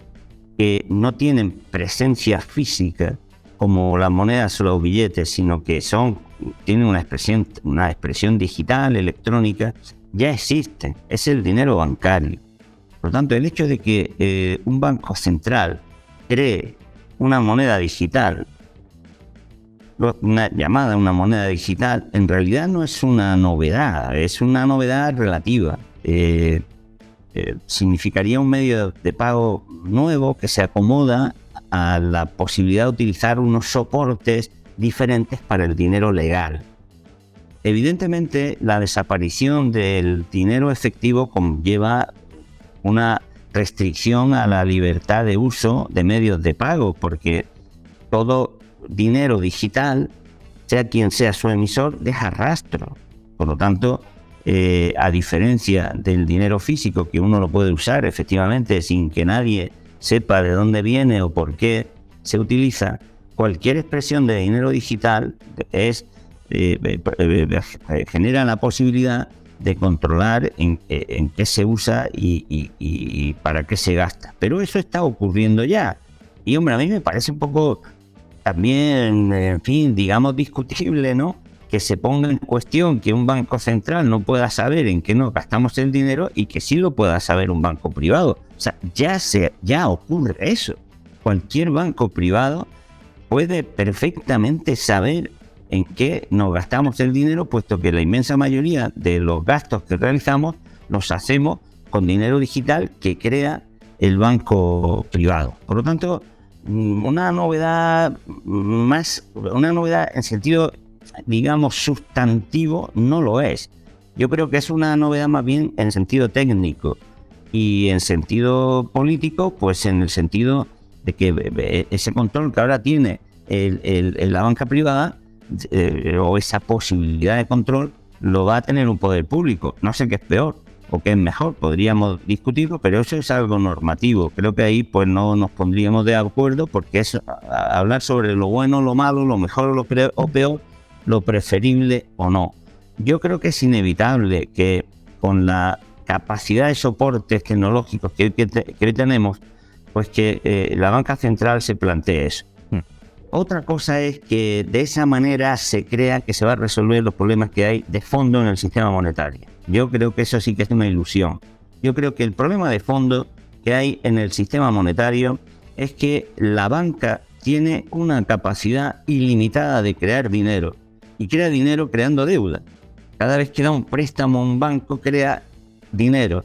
[SPEAKER 3] que no tienen presencia física como las monedas o los billetes, sino que tienen una expresión digital, electrónica, ya existen. Es el dinero bancario. Por lo tanto, el hecho de que un banco central cree una moneda digital, llamada una moneda digital, en realidad no es una novedad, es una novedad relativa. Significaría un medio de pago nuevo que se acomoda a la posibilidad de utilizar unos soportes diferentes para el dinero legal. Evidentemente, la desaparición del dinero efectivo conlleva una restricción a la libertad de uso de medios de pago, porque todo dinero digital, sea quien sea su emisor, deja rastro. Por lo tanto, a diferencia del dinero físico, que uno lo puede usar efectivamente sin que nadie sepa de dónde viene o por qué se utiliza, cualquier expresión de dinero digital genera la posibilidad de controlar en qué se usa y para qué se gasta. Pero eso está ocurriendo ya. Y hombre, a mí me parece un poco también, en fin, digamos discutible, ¿no? Que se ponga en cuestión que un banco central no pueda saber en qué nos gastamos el dinero y que sí lo pueda saber un banco privado. O sea, ya ocurre eso. Cualquier banco privado puede perfectamente saber en qué nos gastamos el dinero, puesto que la inmensa mayoría de los gastos que realizamos los hacemos con dinero digital que crea el banco privado. Por lo tanto, una novedad en sentido, digamos, sustantivo no lo es. Yo creo que es una novedad más bien en sentido técnico y en sentido político, pues en el sentido de que ese control que ahora tiene la banca privada, o esa posibilidad de control, lo va a tener un poder público. No sé qué es peor o qué es mejor, podríamos discutirlo, pero eso es algo normativo. Creo que ahí pues no nos pondríamos de acuerdo, porque es hablar sobre lo bueno, lo malo, lo mejor o peor, lo preferible o no. Yo creo que es inevitable que con la capacidad de soportes tecnológicos que hoy tenemos, pues que la banca central se plantee eso. Otra cosa es que de esa manera se crea que se va a resolver los problemas que hay de fondo en el sistema monetario. Yo creo que eso sí que es una ilusión. Yo creo que el problema de fondo que hay en el sistema monetario es que la banca tiene una capacidad ilimitada de crear dinero. Y crea dinero creando deuda. Cada vez que da un préstamo a un banco, crea dinero.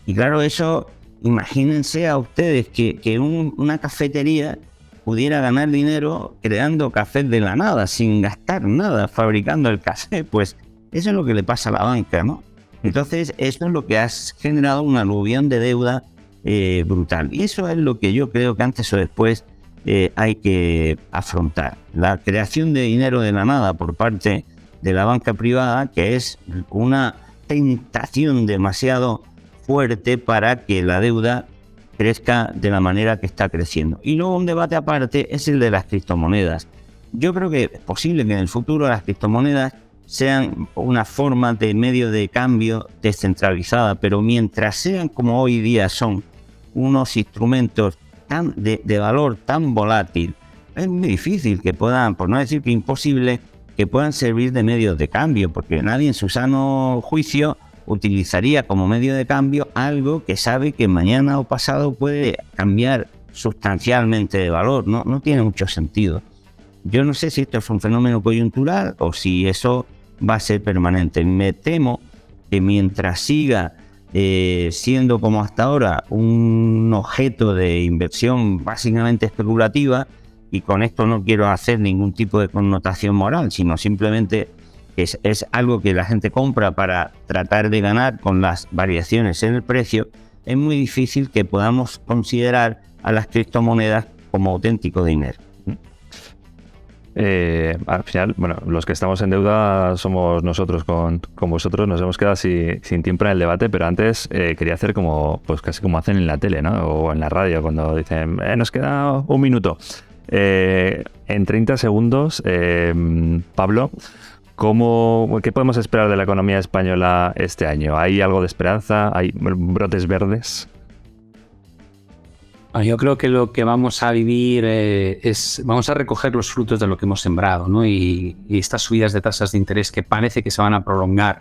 [SPEAKER 3] Y claro, eso, imagínense a ustedes que una cafetería pudiera ganar dinero creando café de la nada, sin gastar nada, fabricando el café. Pues eso es lo que le pasa a la banca, ¿no? Entonces, eso es lo que ha generado una aluvión de deuda brutal. Y eso es lo que yo creo que antes o después hay que afrontar. La creación de dinero de la nada por parte de la banca privada, que es una tentación demasiado fuerte para que la deuda crezca de la manera que está creciendo. Y luego un debate aparte es el de las criptomonedas. Yo creo que es posible que en el futuro las criptomonedas sean una forma de medio de cambio descentralizada, pero mientras sean como hoy día son unos instrumentos de valor tan volátil, es muy difícil que puedan, por no decir que imposible, que puedan servir de medios de cambio, porque nadie en su sano juicio utilizaría como medio de cambio algo que sabe que mañana o pasado puede cambiar sustancialmente de valor. No tiene mucho sentido. Yo no sé si esto es un fenómeno coyuntural o si eso va a ser permanente. Me temo que mientras siga siendo como hasta ahora un objeto de inversión básicamente especulativa, y con esto no quiero hacer ningún tipo de connotación moral, sino simplemente es algo que la gente compra para tratar de ganar con las variaciones en el precio, es muy difícil que podamos considerar a las criptomonedas como auténtico dinero.
[SPEAKER 1] Al final, bueno, los que estamos en deuda somos nosotros con vosotros. Nos hemos quedado sin tiempo en el debate, pero antes quería hacer pues casi como hacen en la tele, ¿no? O en la radio, cuando dicen, nos queda un minuto. En 30 segundos, Pablo, ¿qué podemos esperar de la economía española este año? ¿Hay algo de esperanza? ¿Hay brotes verdes?
[SPEAKER 4] Yo creo que lo que vamos a vivir vamos a recoger los frutos de lo que hemos sembrado, ¿no? Y estas subidas de tasas de interés que parece que se van a prolongar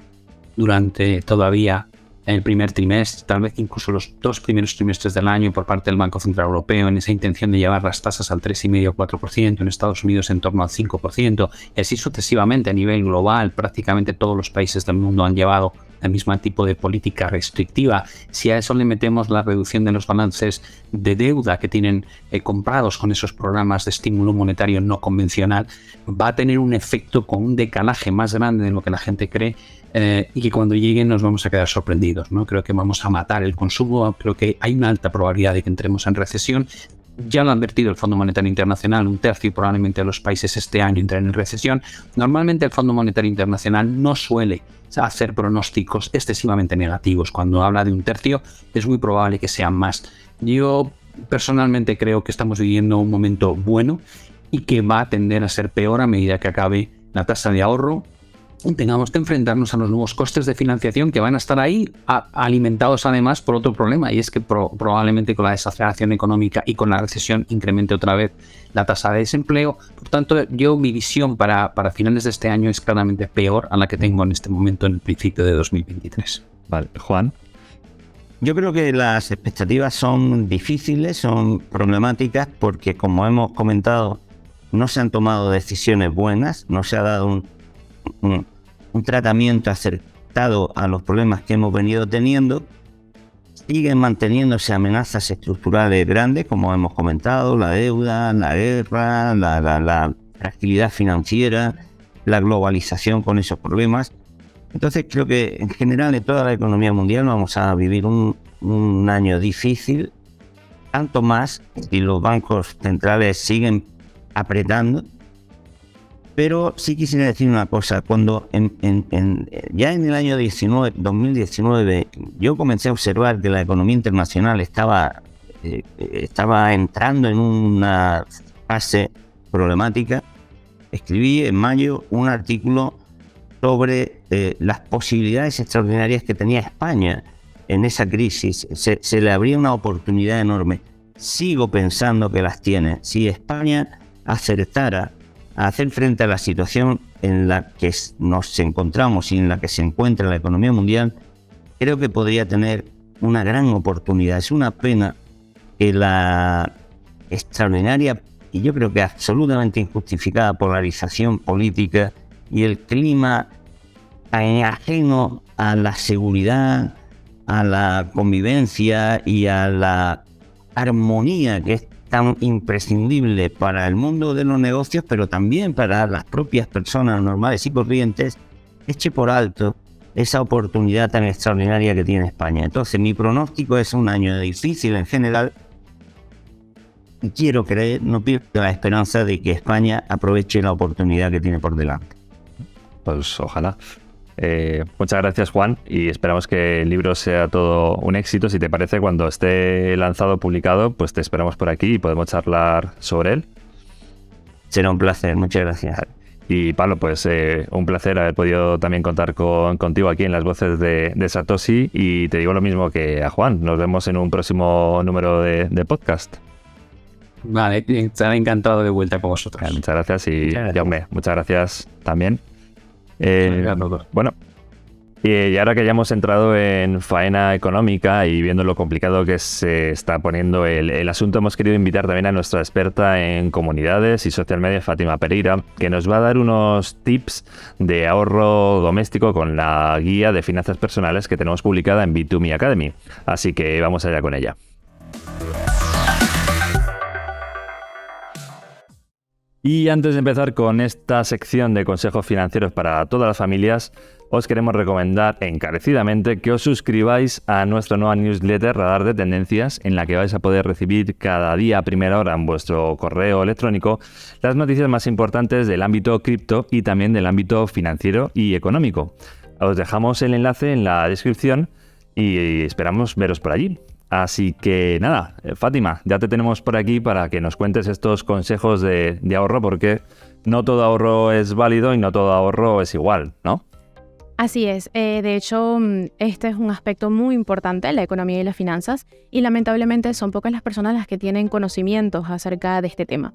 [SPEAKER 4] durante todavía el primer trimestre, tal vez incluso los 2 primeros trimestres del año por parte del Banco Central Europeo, en esa intención de llevar las tasas al 3,5-4%, en Estados Unidos en torno al 5%, y así sucesivamente a nivel global. Prácticamente todos los países del mundo han llevado el mismo tipo de política restrictiva. Si a eso le metemos la reducción de los balances de deuda que tienen comprados con esos programas de estímulo monetario no convencional, va a tener un efecto con un decalaje más grande de lo que la gente cree, y que cuando lleguen nos vamos a quedar sorprendidos, ¿no? Creo que vamos a matar el consumo, creo que hay una alta probabilidad de que entremos en recesión. Ya lo ha advertido el Fondo Monetario Internacional, 1/3 probablemente de los países este año entren en recesión. Normalmente el Fondo Monetario Internacional no suele hacer pronósticos excesivamente negativos. Cuando habla de 1/3 es muy probable que sean más. Yo personalmente creo que estamos viviendo un momento bueno y que va a tender a ser peor a medida que acabe la tasa de ahorro y tengamos que enfrentarnos a los nuevos costes de financiación que van a estar ahí, alimentados además por otro problema, y es que probablemente con la desaceleración económica y con la recesión incremente otra vez la tasa de desempleo. Por tanto, mi visión para finales de este año es claramente peor a la que tengo en este momento en el principio de 2023.
[SPEAKER 1] Vale, Juan.
[SPEAKER 3] Yo creo que las expectativas son difíciles, son problemáticas, porque como hemos comentado, no se han tomado decisiones buenas, no se ha dado un tratamiento acertado a los problemas que hemos venido teniendo. Siguen manteniéndose amenazas estructurales grandes, como hemos comentado, la deuda, la guerra, la fragilidad financiera, la globalización con esos problemas. Entonces creo que en general en toda la economía mundial vamos a vivir un año difícil, tanto más si los bancos centrales siguen apretando. Pero sí quisiera decir una cosa. Cuando ya en el año 2019 yo comencé a observar que la economía internacional estaba entrando en una fase problemática, escribí en mayo un artículo sobre las posibilidades extraordinarias que tenía España en esa crisis. Se le abría una oportunidad enorme. Sigo pensando que las tiene. Si España acertara a hacer frente a la situación en la que nos encontramos y en la que se encuentra la economía mundial, creo que podría tener una gran oportunidad. Es una pena que la extraordinaria y yo creo que absolutamente injustificada polarización política y el clima ajeno a la seguridad, a la convivencia y a la armonía que es tan imprescindible para el mundo de los negocios, pero también para las propias personas normales y corrientes, eche por alto esa oportunidad tan extraordinaria que tiene España. Entonces mi pronóstico es un año difícil en general y quiero creer, no pierdo la esperanza de que España aproveche la oportunidad que tiene por delante.
[SPEAKER 1] Pues ojalá. Muchas gracias, Juan, y esperamos que el libro sea todo un éxito. Si te parece, cuando esté lanzado, publicado, pues te esperamos por aquí y podemos charlar sobre él.
[SPEAKER 3] Será un placer, muchas gracias.
[SPEAKER 1] Y Pablo, pues un placer haber podido también contar contigo aquí en las voces de Satoshi, y te digo lo mismo que a Juan. Nos vemos en un próximo número de podcast.
[SPEAKER 4] Vale, estaré encantado de vuelta con vosotros.
[SPEAKER 1] Muchas gracias, y Jaume, muchas gracias también. Bueno, y ahora que ya hemos entrado en faena económica y viendo lo complicado que se está poniendo el asunto, hemos querido invitar también a nuestra experta en comunidades y social media, Fátima Pereira, que nos va a dar unos tips de ahorro doméstico con la guía de finanzas personales que tenemos publicada en Bit2Me Academy. Así que vamos allá con ella. Y antes de empezar con esta sección de consejos financieros para todas las familias, os queremos recomendar encarecidamente que os suscribáis a nuestra nueva newsletter Radar de Tendencias, en la que vais a poder recibir cada día a primera hora en vuestro correo electrónico las noticias más importantes del ámbito cripto y también del ámbito financiero y económico. Os dejamos el enlace en la descripción y esperamos veros por allí. Así que nada, Fátima, ya te tenemos por aquí para que nos cuentes estos consejos de ahorro, porque no todo ahorro es válido y no todo ahorro es igual, ¿no?
[SPEAKER 5] Así es. De hecho, este es un aspecto muy importante en la economía y las finanzas, y lamentablemente son pocas las personas las que tienen conocimientos acerca de este tema.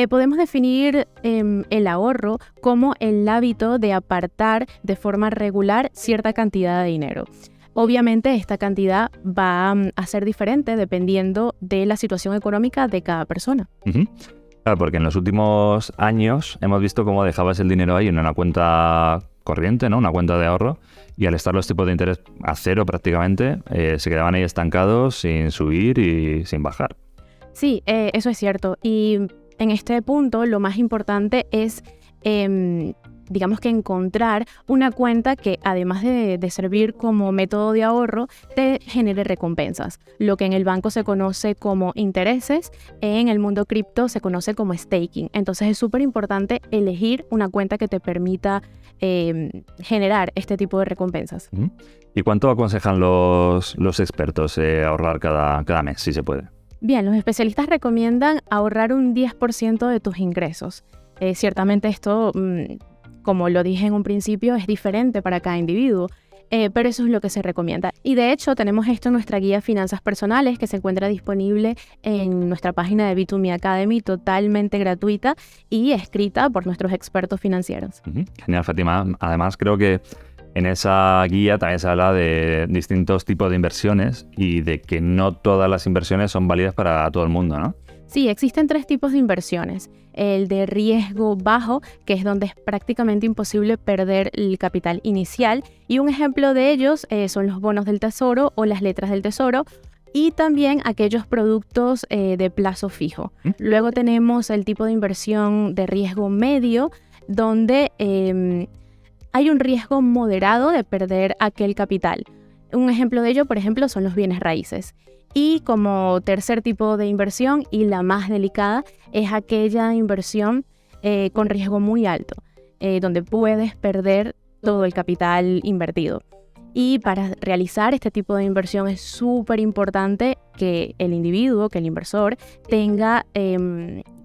[SPEAKER 5] Podemos definir el ahorro como el hábito de apartar de forma regular cierta cantidad de dinero. Obviamente esta cantidad va a ser diferente dependiendo de la situación económica de cada persona.
[SPEAKER 1] Uh-huh. Claro, porque en los últimos años hemos visto cómo dejabas el dinero ahí en una cuenta corriente, ¿no? Una cuenta de ahorro, y al estar los tipos de interés a cero prácticamente, se quedaban ahí estancados sin subir y sin bajar.
[SPEAKER 5] Sí, eso es cierto. Y en este punto lo más importante es digamos que encontrar una cuenta que, además de servir como método de ahorro, te genere recompensas. Lo que en el banco se conoce como intereses, en el mundo cripto se conoce como staking. Entonces es súper importante elegir una cuenta que te permita generar este tipo de recompensas.
[SPEAKER 1] ¿Y cuánto aconsejan los expertos ahorrar cada mes, si se puede?
[SPEAKER 5] Bien, los especialistas recomiendan ahorrar un 10% de tus ingresos. Ciertamente esto, como lo dije en un principio, es diferente para cada individuo, pero eso es lo que se recomienda. Y de hecho tenemos esto en nuestra guía Finanzas Personales, que se encuentra disponible en nuestra página de B2Me Academy, totalmente gratuita y escrita por nuestros expertos financieros.
[SPEAKER 1] Genial, Fátima. Además, creo que en esa guía también se habla de distintos tipos de inversiones y de que no todas las inversiones son válidas para todo el mundo, ¿no?
[SPEAKER 5] Sí, existen 3 tipos de inversiones. El de riesgo bajo, que es donde es prácticamente imposible perder el capital inicial, y un ejemplo de ellos son los bonos del tesoro o las letras del tesoro, y también aquellos productos de plazo fijo. Luego tenemos el tipo de inversión de riesgo medio, donde hay un riesgo moderado de perder aquel capital. Un ejemplo de ello, por ejemplo, son los bienes raíces. Y como tercer tipo de inversión, y la más delicada, es aquella inversión con riesgo muy alto, donde puedes perder todo el capital invertido. Y para realizar este tipo de inversión es súper importante que el individuo, que el inversor, tenga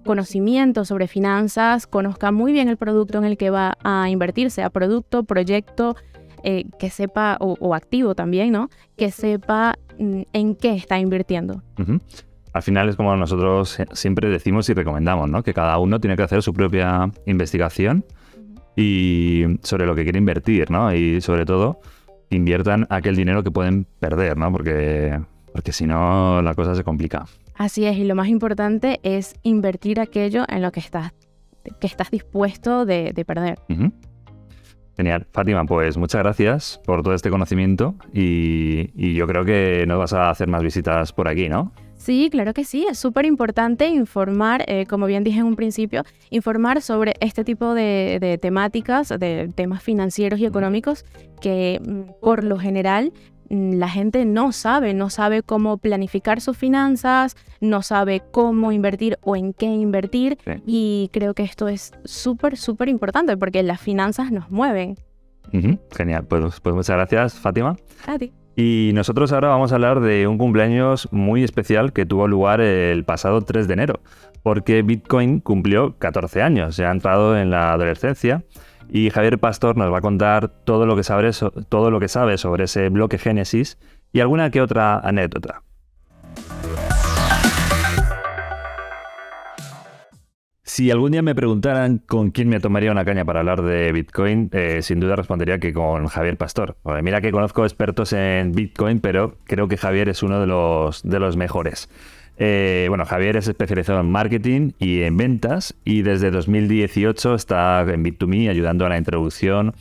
[SPEAKER 5] conocimiento sobre finanzas, conozca muy bien el producto en el que va a invertir, sea producto, proyecto, que sepa, o activo también, ¿no? Que sepa en qué está invirtiendo.
[SPEAKER 1] Uh-huh. Al final es como nosotros siempre decimos y recomendamos, ¿no? Que cada uno tiene que hacer su propia investigación y sobre lo que quiere invertir, ¿no? Y sobre todo, inviertan aquel dinero que pueden perder, ¿no? Porque si no, la cosa se complica.
[SPEAKER 5] Así es, y lo más importante es invertir aquello en lo que estás dispuesto de perder.
[SPEAKER 1] Uh-huh. Genial. Fátima, pues muchas gracias por todo este conocimiento y yo creo que nos vas a hacer más visitas por aquí, ¿no?
[SPEAKER 5] Sí, claro que sí. Es súper importante informar, como bien dije en un principio, informar sobre este tipo de temáticas, de temas financieros y económicos que por lo general la gente no sabe cómo planificar sus finanzas, no sabe cómo invertir o en qué invertir.
[SPEAKER 1] Sí.
[SPEAKER 5] Y creo que esto es súper, súper importante porque las finanzas nos mueven.
[SPEAKER 1] Uh-huh. Genial, pues muchas gracias, Fátima.
[SPEAKER 5] A ti.
[SPEAKER 1] Y nosotros ahora vamos a hablar de un cumpleaños muy especial que tuvo lugar el pasado 3 de enero, porque Bitcoin cumplió 14 años, ya ha entrado en la adolescencia, y Javier Pastor nos va a contar todo lo que sabe sobre ese bloque Génesis y alguna que otra anécdota. Si algún día me preguntaran con quién me tomaría una caña para hablar de Bitcoin, sin duda respondería que con Javier Pastor. Bueno, mira que conozco expertos en Bitcoin, pero creo que Javier es uno de los mejores. Javier es especializado en marketing y en ventas y desde 2018 está en Bit2Me ayudando a la introducción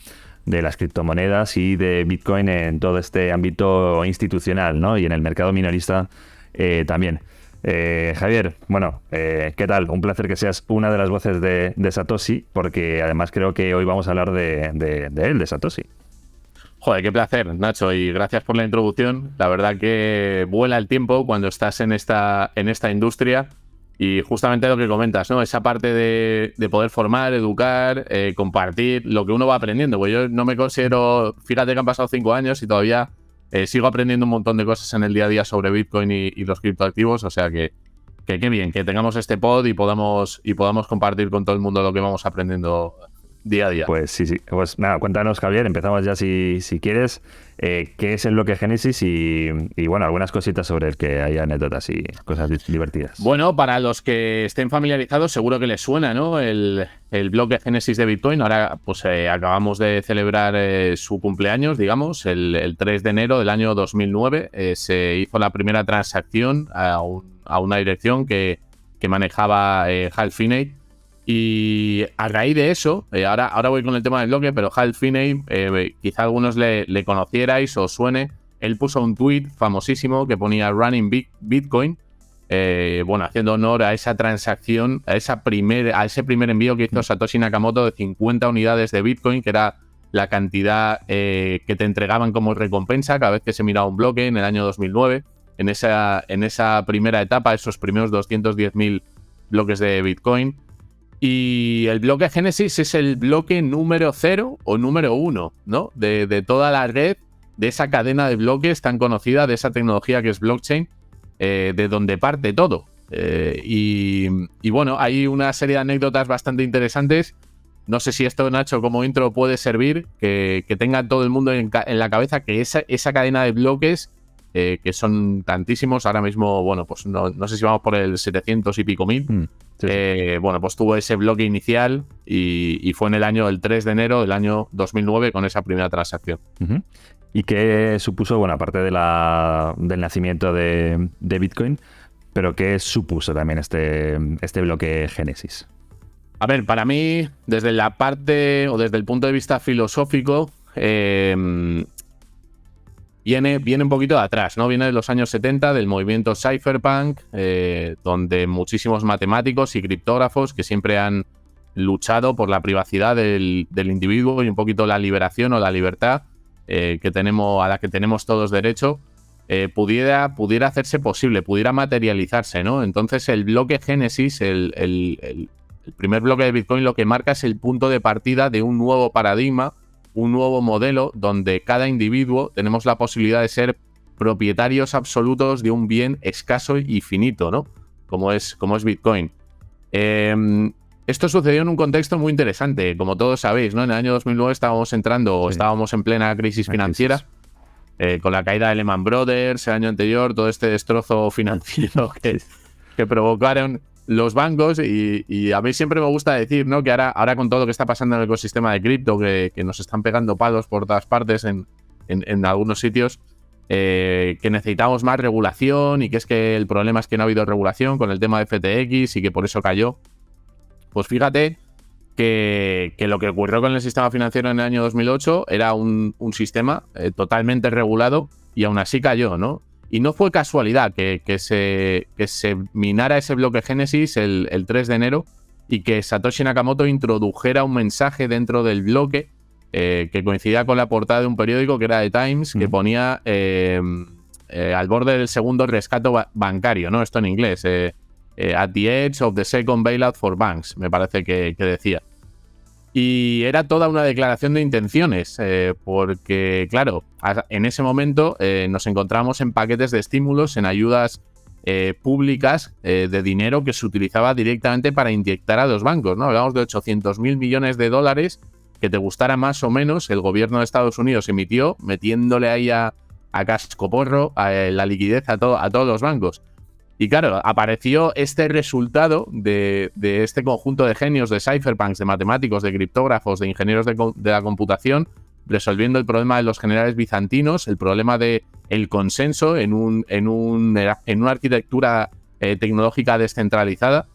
[SPEAKER 1] de las criptomonedas y de Bitcoin en todo este ámbito institucional, ¿no? Y en el mercado minorista también. Javier, bueno, ¿qué tal? Un placer que seas una de las voces de Satoshi, porque además creo que hoy vamos a hablar de él, de Satoshi.
[SPEAKER 6] Joder, qué placer, Nacho, y gracias por la introducción. La verdad que vuela el tiempo cuando estás en esta industria y justamente lo que comentas, ¿no? Esa parte de poder formar, educar, compartir lo que uno va aprendiendo. Pues yo no me considero, fíjate que han pasado 5 años y todavía sigo aprendiendo un montón de cosas en el día a día sobre Bitcoin y los criptoactivos, o sea que qué bien, que tengamos este pod y podamos compartir con todo el mundo lo que vamos aprendiendo día a día.
[SPEAKER 1] Pues sí. Pues nada, cuéntanos, Javier, empezamos ya si quieres. ¿Qué es el bloque Génesis? Y bueno, algunas cositas sobre el que hay anécdotas y cosas divertidas.
[SPEAKER 6] Bueno, para los que estén familiarizados, seguro que les suena, ¿no? El bloque Génesis de Bitcoin. Ahora, pues acabamos de celebrar su cumpleaños, digamos, el 3 de enero del año 2009. Se hizo la primera transacción a una dirección que manejaba Hal Finney. Y a raíz de eso, ahora voy con el tema del bloque, pero Hal Finney, quizá algunos le conocierais o suene, él puso un tweet famosísimo que ponía Running Bitcoin, haciendo honor a esa transacción, a ese primer envío que hizo Satoshi Nakamoto de 50 unidades de Bitcoin, que era la cantidad que te entregaban como recompensa cada vez que se miraba un bloque en el año 2009. En esa primera etapa, esos primeros 210.000 bloques de Bitcoin. Y el bloque Génesis es el bloque número 0 o número 1, ¿no? De toda la red, de esa cadena de bloques tan conocida, de esa tecnología que es blockchain, de donde parte todo. Y bueno, hay una serie de anécdotas bastante interesantes. No sé si esto, Nacho, como intro puede servir, que tenga todo el mundo en la cabeza que esa cadena de bloques, que son tantísimos, ahora mismo, bueno, pues no sé si vamos por el 700 y pico mil. Sí. Pues tuvo ese bloque inicial y fue en el 3 de enero del año 2009 con esa primera transacción.
[SPEAKER 1] Uh-huh. ¿Y qué supuso, bueno, aparte del nacimiento de Bitcoin, pero qué supuso también este bloque Génesis?
[SPEAKER 6] A ver, para mí, desde la parte o desde el punto de vista filosófico, viene un poquito de atrás, ¿no? Viene de los años 70, del movimiento cypherpunk, donde muchísimos matemáticos y criptógrafos que siempre han luchado por la privacidad del individuo y un poquito la liberación o la libertad a la que tenemos todos derecho, pudiera hacerse posible, pudiera materializarse, ¿no? Entonces el bloque Génesis, el primer bloque de Bitcoin, lo que marca es el punto de partida de un nuevo paradigma, un nuevo modelo donde cada individuo tenemos la posibilidad de ser propietarios absolutos de un bien escaso y finito, ¿no? Como es Bitcoin. Esto sucedió en un contexto muy interesante, como todos sabéis, ¿no? En el año 2009 estábamos en plena crisis financiera, con la caída de Lehman Brothers el año anterior, todo este destrozo financiero que provocaron los bancos, y a mí siempre me gusta decir, ¿no? Que ahora con todo lo que está pasando en el ecosistema de cripto, que nos están pegando palos por todas partes en algunos sitios, que necesitamos más regulación, y que es que el problema es que no ha habido regulación con el tema de FTX y que por eso cayó. Pues fíjate que lo que ocurrió con el sistema financiero en el año 2008 era un sistema totalmente regulado y aún así cayó, ¿no? Y no fue casualidad que se minara ese bloque Génesis el 3 de enero y que Satoshi Nakamoto introdujera un mensaje dentro del bloque que coincidía con la portada de un periódico que era The Times, que ponía al borde del segundo rescate bancario, ¿no? Esto en inglés. At the edge of the second bailout for banks, me parece que decía. Y era toda una declaración de intenciones, porque, claro, en ese momento nos encontramos en paquetes de estímulos, en ayudas públicas de dinero que se utilizaba directamente para inyectar a los bancos, ¿no? Hablamos de 800.000 millones de dólares, que te gustara más o menos, el gobierno de Estados Unidos emitió, metiéndole ahí a cascoporro la liquidez a todos los bancos. Y claro, apareció este resultado de este conjunto de genios, de cypherpunks, de matemáticos, de criptógrafos, de ingenieros de la computación, resolviendo el problema de los generales bizantinos, el problema del consenso en una arquitectura tecnológica descentralizada,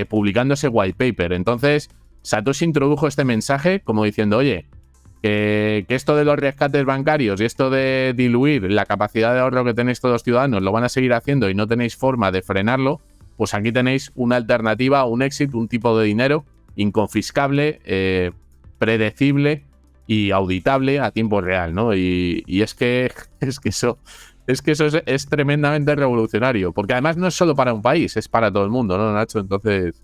[SPEAKER 6] publicando ese white paper. Entonces, Satoshi introdujo este mensaje como diciendo, oye, que esto de los rescates bancarios y esto de diluir la capacidad de ahorro que tenéis todos los ciudadanos lo van a seguir haciendo y no tenéis forma de frenarlo, pues aquí tenéis una alternativa, un exit, un tipo de dinero inconfiscable, predecible y auditable a tiempo real, ¿no? Y es que eso es tremendamente revolucionario, porque además no es solo para un país, es para todo el mundo, ¿no, Nacho? Entonces,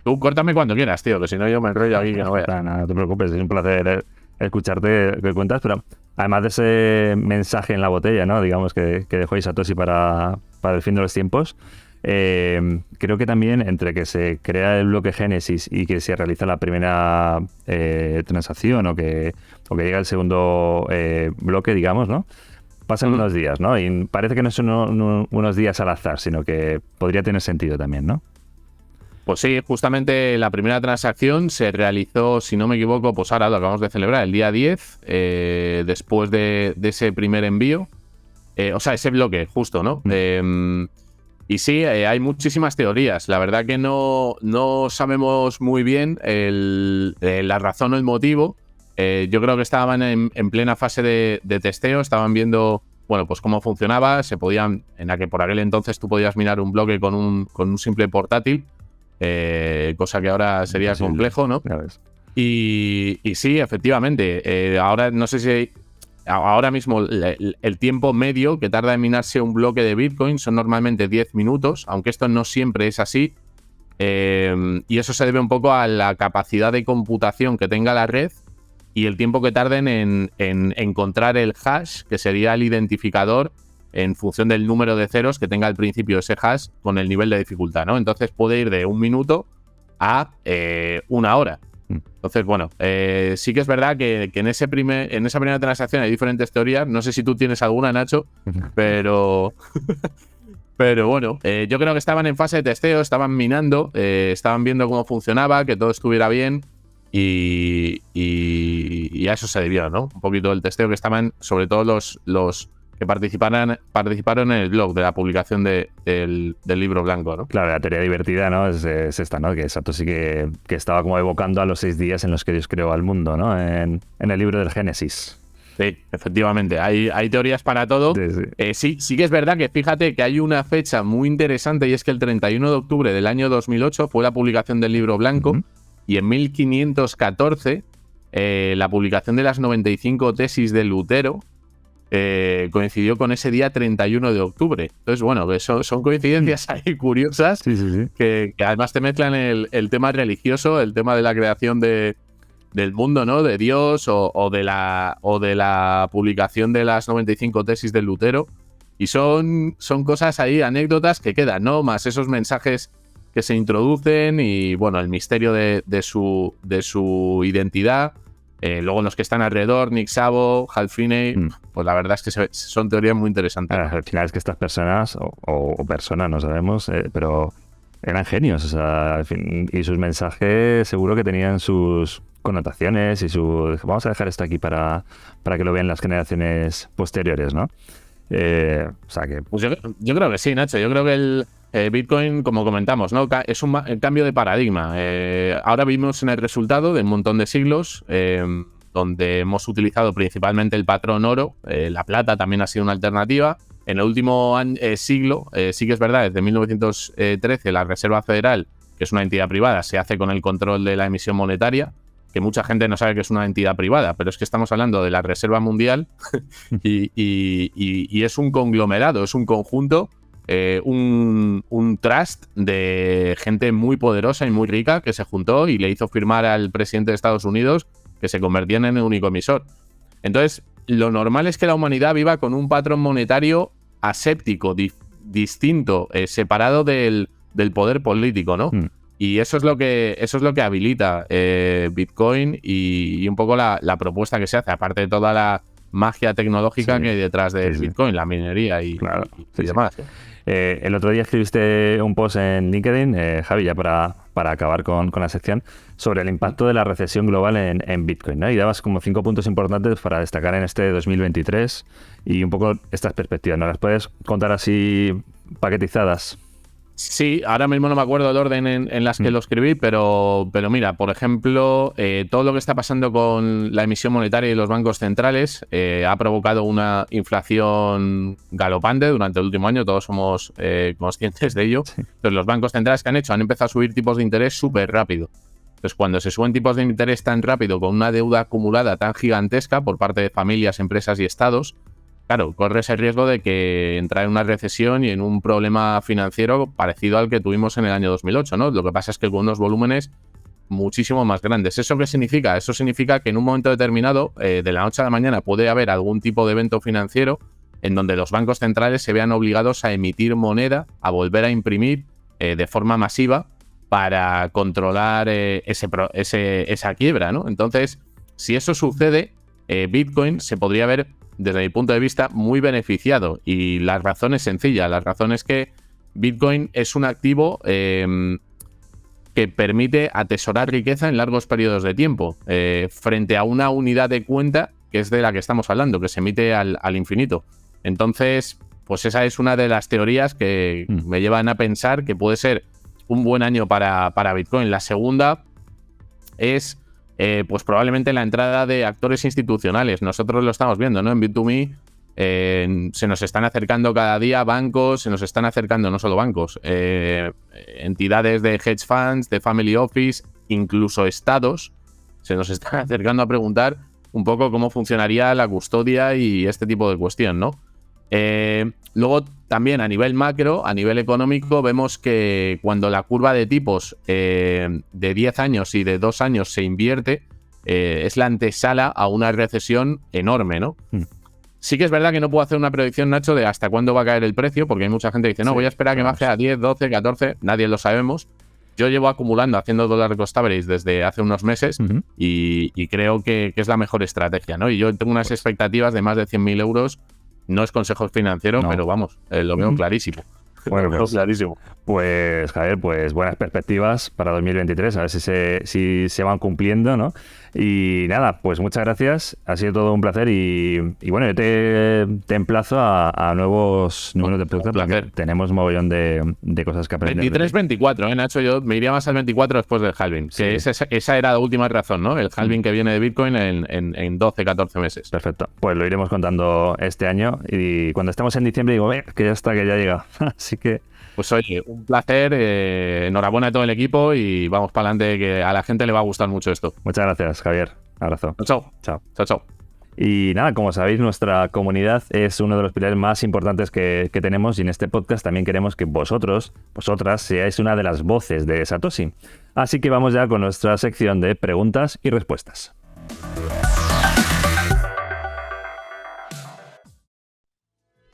[SPEAKER 6] tú córtame cuando quieras, tío, que si no yo me enrollo aquí que no veas.
[SPEAKER 1] No te preocupes, es un placer escucharte que cuentas, pero además de ese mensaje en la botella, ¿no? Digamos que dejó Satoshi para el fin de los tiempos, creo que también entre que se crea el bloque Génesis y que se realiza la primera transacción o que llega el segundo bloque, digamos, ¿no? Pasan unos días, ¿no? Y parece que no son unos días al azar, sino que podría tener sentido también, ¿no?
[SPEAKER 6] Pues sí, justamente la primera transacción se realizó, si no me equivoco, pues ahora lo acabamos de celebrar, el día 10, después de ese primer envío. O sea, ese bloque, justo, ¿no? Y sí, hay muchísimas teorías. La verdad que no sabemos muy bien la razón o el motivo. Yo creo que estaban en plena fase de testeo, estaban viendo, bueno, pues cómo funcionaba. Por aquel entonces tú podías minar un bloque con un simple portátil, cosa que ahora sería complejo, ¿no? Y sí, efectivamente. Ahora no sé si ahora mismo el tiempo medio que tarda en minarse un bloque de Bitcoin son normalmente 10 minutos, aunque esto no siempre es así. Y eso se debe un poco a la capacidad de computación que tenga la red y el tiempo que tarden en encontrar el hash, que sería el identificador en función del número de ceros que tenga al principio ese hash con el nivel de dificultad, ¿no? Entonces puede ir de 1 minuto a 1 hora. Entonces, bueno, sí que es verdad que en esa primera transacción hay diferentes teorías. No sé si tú tienes alguna, Nacho, pero bueno, yo creo que estaban en fase de testeo, estaban minando, estaban viendo cómo funcionaba, que todo estuviera bien y a eso se debió, ¿no? Un poquito el testeo que estaban, sobre todo los que participaron en el blog de la publicación del libro blanco, ¿no?
[SPEAKER 1] Claro, la teoría divertida, ¿no? Es esta, ¿no? Que Satoshi que estaba como evocando a los 6 días en los que Dios creó al mundo, ¿no? En el libro del Génesis.
[SPEAKER 6] Sí, efectivamente. Hay teorías para todo. Sí que es verdad que fíjate que hay una fecha muy interesante y es que el 31 de octubre del año 2008 fue la publicación del libro blanco y en 1514 la publicación de las 95 tesis de Lutero coincidió con ese día 31 de octubre. Entonces, bueno, que son coincidencias ahí curiosas que además te mezclan el tema religioso, el tema de la creación del mundo, ¿no? De Dios o de la publicación de las 95 tesis de Lutero. Y son cosas ahí, anécdotas que quedan, ¿no? Más esos mensajes que se introducen y, bueno, el misterio de su identidad. Luego los que están alrededor, Nick Szabo, Hal Finney, pues la verdad es que son teorías muy interesantes.
[SPEAKER 1] Al final es que estas personas, o personas, no sabemos, pero eran genios, o sea, al fin, y sus mensajes seguro que tenían sus connotaciones y vamos a dejar esto aquí para que lo vean las generaciones posteriores, ¿no? O sea que...
[SPEAKER 6] Pues yo creo que sí, Nacho, yo creo que el Bitcoin, como comentamos, ¿no? Es un cambio de paradigma. Ahora vimos en el resultado de un montón de siglos donde hemos utilizado principalmente el patrón oro. La plata también ha sido una alternativa. En el último siglo, sí que es verdad, desde 1913 la Reserva Federal, que es una entidad privada, se hace con el control de la emisión monetaria, que mucha gente no sabe que es una entidad privada, pero es que estamos hablando de la Reserva Mundial y es un conglomerado, es un conjunto, un trust de gente muy poderosa y muy rica que se juntó y le hizo firmar al presidente de Estados Unidos que se convertían en el único emisor. Entonces, lo normal es que la humanidad viva con un patrón monetario aséptico, distinto, separado del poder político, ¿no? Y eso es lo que habilita Bitcoin y un poco la propuesta que se hace, aparte de toda la magia tecnológica que hay detrás de Bitcoin, la minería y demás.
[SPEAKER 1] El otro día escribiste un post en LinkedIn, Javi, ya para acabar con la sección, sobre el impacto de la recesión global en Bitcoin, ¿no? Y dabas como 5 puntos importantes para destacar en este 2023 y un poco estas perspectivas. ¿Nos las puedes contar así paquetizadas?
[SPEAKER 6] Sí, ahora mismo no me acuerdo el orden en las que lo escribí, pero mira, por ejemplo, todo lo que está pasando con la emisión monetaria y los bancos centrales ha provocado una inflación galopante durante el último año, todos somos conscientes de ello.
[SPEAKER 1] Sí.
[SPEAKER 6] Entonces, los bancos centrales que han hecho han empezado a subir tipos de interés súper rápido. Entonces, cuando se suben tipos de interés tan rápido con una deuda acumulada tan gigantesca por parte de familias, empresas y estados, claro, corres el riesgo de que entrar en una recesión y en un problema financiero parecido al que tuvimos en el año 2008, ¿no? Lo que pasa es que con unos volúmenes muchísimo más grandes. ¿Eso qué significa? Eso significa que en un momento determinado, de la noche a la mañana, puede haber algún tipo de evento financiero en donde los bancos centrales se vean obligados a emitir moneda, a volver a imprimir de forma masiva para controlar esa quiebra, ¿no? Entonces, si eso sucede, Bitcoin se podría ver, desde mi punto de vista, muy beneficiado. Y la razón es sencilla. La razón es que Bitcoin es un activo que permite atesorar riqueza en largos periodos de tiempo, frente a una unidad de cuenta que es de la que estamos hablando, que se emite al infinito. Entonces, pues esa es una de las teorías que me llevan a pensar que puede ser un buen año para Bitcoin. La segunda es pues probablemente la entrada de actores institucionales. Nosotros lo estamos viendo, ¿no? En Bit2Me se nos están acercando cada día bancos, se nos están acercando no solo bancos, entidades de hedge funds, de family office, incluso estados, se nos están acercando a preguntar un poco cómo funcionaría la custodia y este tipo de cuestión, ¿no? Luego también a nivel macro, a nivel económico, vemos que cuando la curva de tipos de 10 años y de 2 años se invierte, es la antesala a una recesión enorme, ¿no? Sí que es verdad que no puedo hacer una predicción, Nacho, de hasta cuándo va a caer el precio, porque hay mucha gente que dice, no, voy a esperar a que baje a 10, 12, 14, nadie lo sabemos. Yo llevo acumulando, haciendo dollar cost average desde hace unos meses y creo que es la mejor estrategia, ¿no? Y yo tengo unas expectativas de más de 100.000 euros. No es consejo financiero, pero vamos, lo veo clarísimo.
[SPEAKER 1] Bueno, pues,
[SPEAKER 6] clarísimo.
[SPEAKER 1] Pues, Javier, pues buenas perspectivas para 2023, a ver si se van cumpliendo, ¿no? Y nada, pues muchas gracias, ha sido todo un placer y bueno, yo te emplazo a nuevos números de productos, porque tenemos un mogollón de cosas que aprender.
[SPEAKER 6] 23-24, Nacho, yo me iría más al 24 después del halving,
[SPEAKER 1] Sí.
[SPEAKER 6] que esa era la última razón, ¿no? El halving que viene de Bitcoin en 12-14 meses.
[SPEAKER 1] Perfecto, pues lo iremos contando este año y cuando estemos en diciembre digo, que ya está, que ya llega, así que...
[SPEAKER 6] Pues oye, un placer, enhorabuena a todo el equipo y vamos para adelante, que a la gente le va a gustar mucho esto.
[SPEAKER 1] Muchas gracias, Javier. Abrazo.
[SPEAKER 6] Chao.
[SPEAKER 1] Chao.
[SPEAKER 6] Chao, chao.
[SPEAKER 1] Y nada, como sabéis, nuestra comunidad es uno de los pilares más importantes que tenemos y en este podcast también queremos que vosotras seáis una de las voces de Satoshi. Así que vamos ya con nuestra sección de preguntas y respuestas.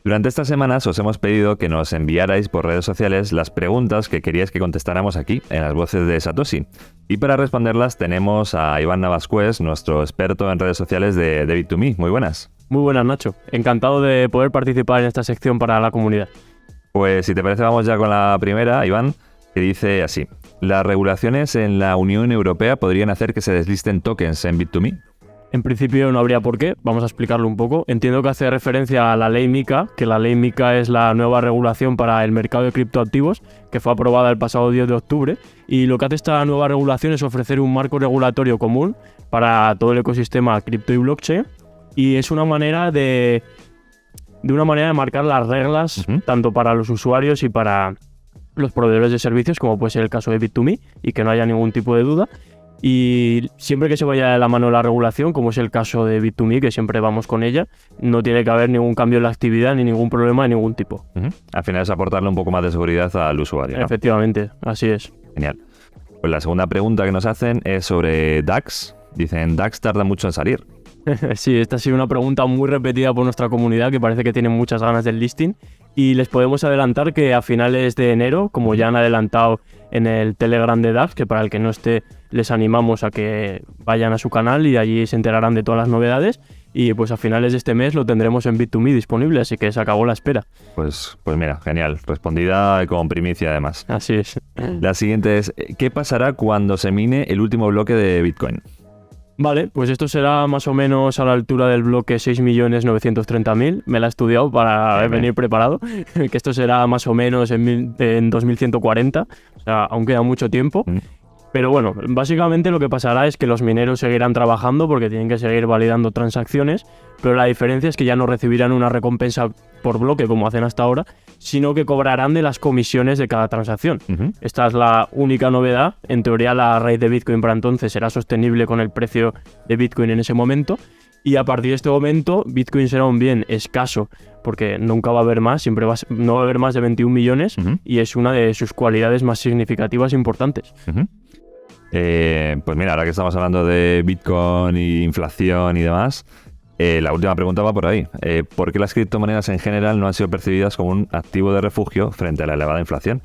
[SPEAKER 1] Durante estas semanas os hemos pedido que nos enviarais por redes sociales las preguntas que queríais que contestáramos aquí, en las voces de Satoshi. Y para responderlas tenemos a Iván Navascués, nuestro experto en redes sociales de Bit2Me. Muy buenas.
[SPEAKER 7] Muy buenas, Nacho. Encantado de poder participar en esta sección para la comunidad.
[SPEAKER 1] Pues si te parece vamos ya con la primera, Iván, que dice así. ¿Las regulaciones en la Unión Europea podrían hacer que se deslisten tokens en Bit2Me?
[SPEAKER 7] En principio no habría por qué, vamos a explicarlo un poco. Entiendo que hace referencia a la ley MiCA, que la ley MiCA es la nueva regulación para el mercado de criptoactivos, que fue aprobada el pasado 10 de octubre, y lo que hace esta nueva regulación es ofrecer un marco regulatorio común para todo el ecosistema cripto y blockchain, y es una manera de marcar las reglas tanto para los usuarios y para los proveedores de servicios, como puede ser el caso de Bit2Me, y que no haya ningún tipo de duda. Y siempre que se vaya de la mano la regulación, como es el caso de Bit2Me, que siempre vamos con ella, no tiene que haber ningún cambio en la actividad ni ningún problema de ningún tipo.
[SPEAKER 1] Al final es aportarle un poco más de seguridad al usuario, ¿no?
[SPEAKER 7] Efectivamente, así es.
[SPEAKER 1] Genial. Pues la segunda pregunta que nos hacen es sobre DAX. Dicen, DAX tarda mucho en salir.
[SPEAKER 7] Sí, esta ha sido una pregunta muy repetida por nuestra comunidad, que parece que tienen muchas ganas del listing. Y les podemos adelantar que a finales de enero, como ya han adelantado en el Telegram de DAX, que para el que no esté, les animamos a que vayan a su canal y allí se enterarán de todas las novedades. Y pues a finales de este mes lo tendremos en Bit2Me disponible, así que se acabó la espera.
[SPEAKER 1] Pues mira, genial. Respondida con primicia además.
[SPEAKER 7] Así es.
[SPEAKER 1] La siguiente es, ¿qué pasará cuando se mine el último bloque de Bitcoin?
[SPEAKER 7] Vale, pues esto será más o menos a la altura del bloque 6.930.000. Me la he estudiado para venir preparado. Que esto será más o menos en 2140. O sea, aún queda mucho tiempo. Pero bueno, básicamente lo que pasará es que los mineros seguirán trabajando porque tienen que seguir validando transacciones, pero la diferencia es que ya no recibirán una recompensa por bloque como hacen hasta ahora, sino que cobrarán de las comisiones de cada transacción. Esta es la única novedad. En teoría la raíz de Bitcoin para entonces será sostenible con el precio de Bitcoin en ese momento. Y a partir de este momento, Bitcoin será un bien escaso, porque nunca va a haber más, no va a haber más de 21 millones, y es una de sus cualidades más significativas e importantes.
[SPEAKER 1] Pues mira, ahora que estamos hablando de Bitcoin y inflación y demás, la última pregunta va por ahí. ¿Por qué las criptomonedas en general no han sido percibidas como un activo de refugio frente a la elevada inflación?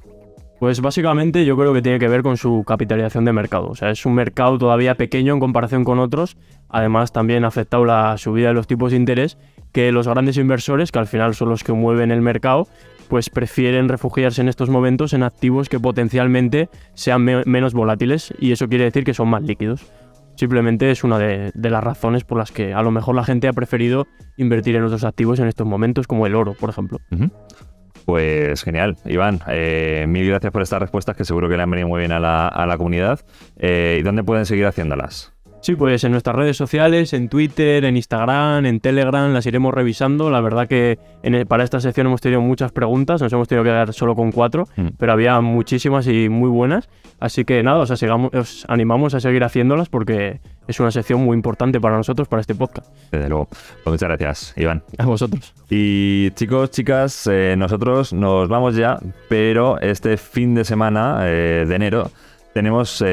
[SPEAKER 7] Pues básicamente yo creo que tiene que ver con su capitalización de mercado. O sea, es un mercado todavía pequeño en comparación con otros. Además, también ha afectado la subida de los tipos de interés, que los grandes inversores, que al final son los que mueven el mercado, pues prefieren refugiarse en estos momentos en activos que potencialmente sean menos volátiles, y eso quiere decir que son más líquidos. Simplemente es una de las razones por las que a lo mejor la gente ha preferido invertir en otros activos en estos momentos, como el oro, por ejemplo.
[SPEAKER 1] Pues genial, Iván. Mil gracias por estas respuestas que seguro que le han venido muy bien a la comunidad. ¿Y dónde pueden seguir haciéndolas?
[SPEAKER 7] Sí, pues en nuestras redes sociales, en Twitter, en Instagram, en Telegram, las iremos revisando. La verdad que para esta sección hemos tenido muchas preguntas, nos hemos tenido que quedar solo con 4, pero había muchísimas y muy buenas. Así que nada, os animamos a seguir haciéndolas porque es una sección muy importante para nosotros, para este podcast.
[SPEAKER 1] Desde luego. Pues muchas gracias, Iván.
[SPEAKER 7] A vosotros.
[SPEAKER 1] Y chicos, chicas, nosotros nos vamos ya, pero este fin de semana de enero tenemos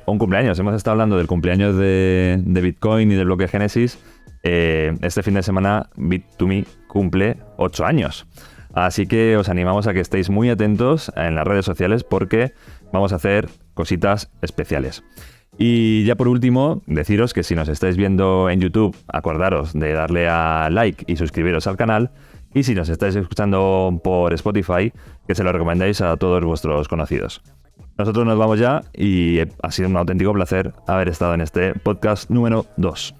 [SPEAKER 1] un cumpleaños. Hemos estado hablando del cumpleaños de Bitcoin y del bloque Génesis. Este fin de semana Bit2Me cumple 8 años. Así que os animamos a que estéis muy atentos en las redes sociales porque vamos a hacer cositas especiales. Y ya por último, deciros que si nos estáis viendo en YouTube, acordaros de darle a like y suscribiros al canal. Y si nos estáis escuchando por Spotify, que se lo recomendéis a todos vuestros conocidos. Nosotros nos vamos ya y ha sido un auténtico placer haber estado en este podcast número 2.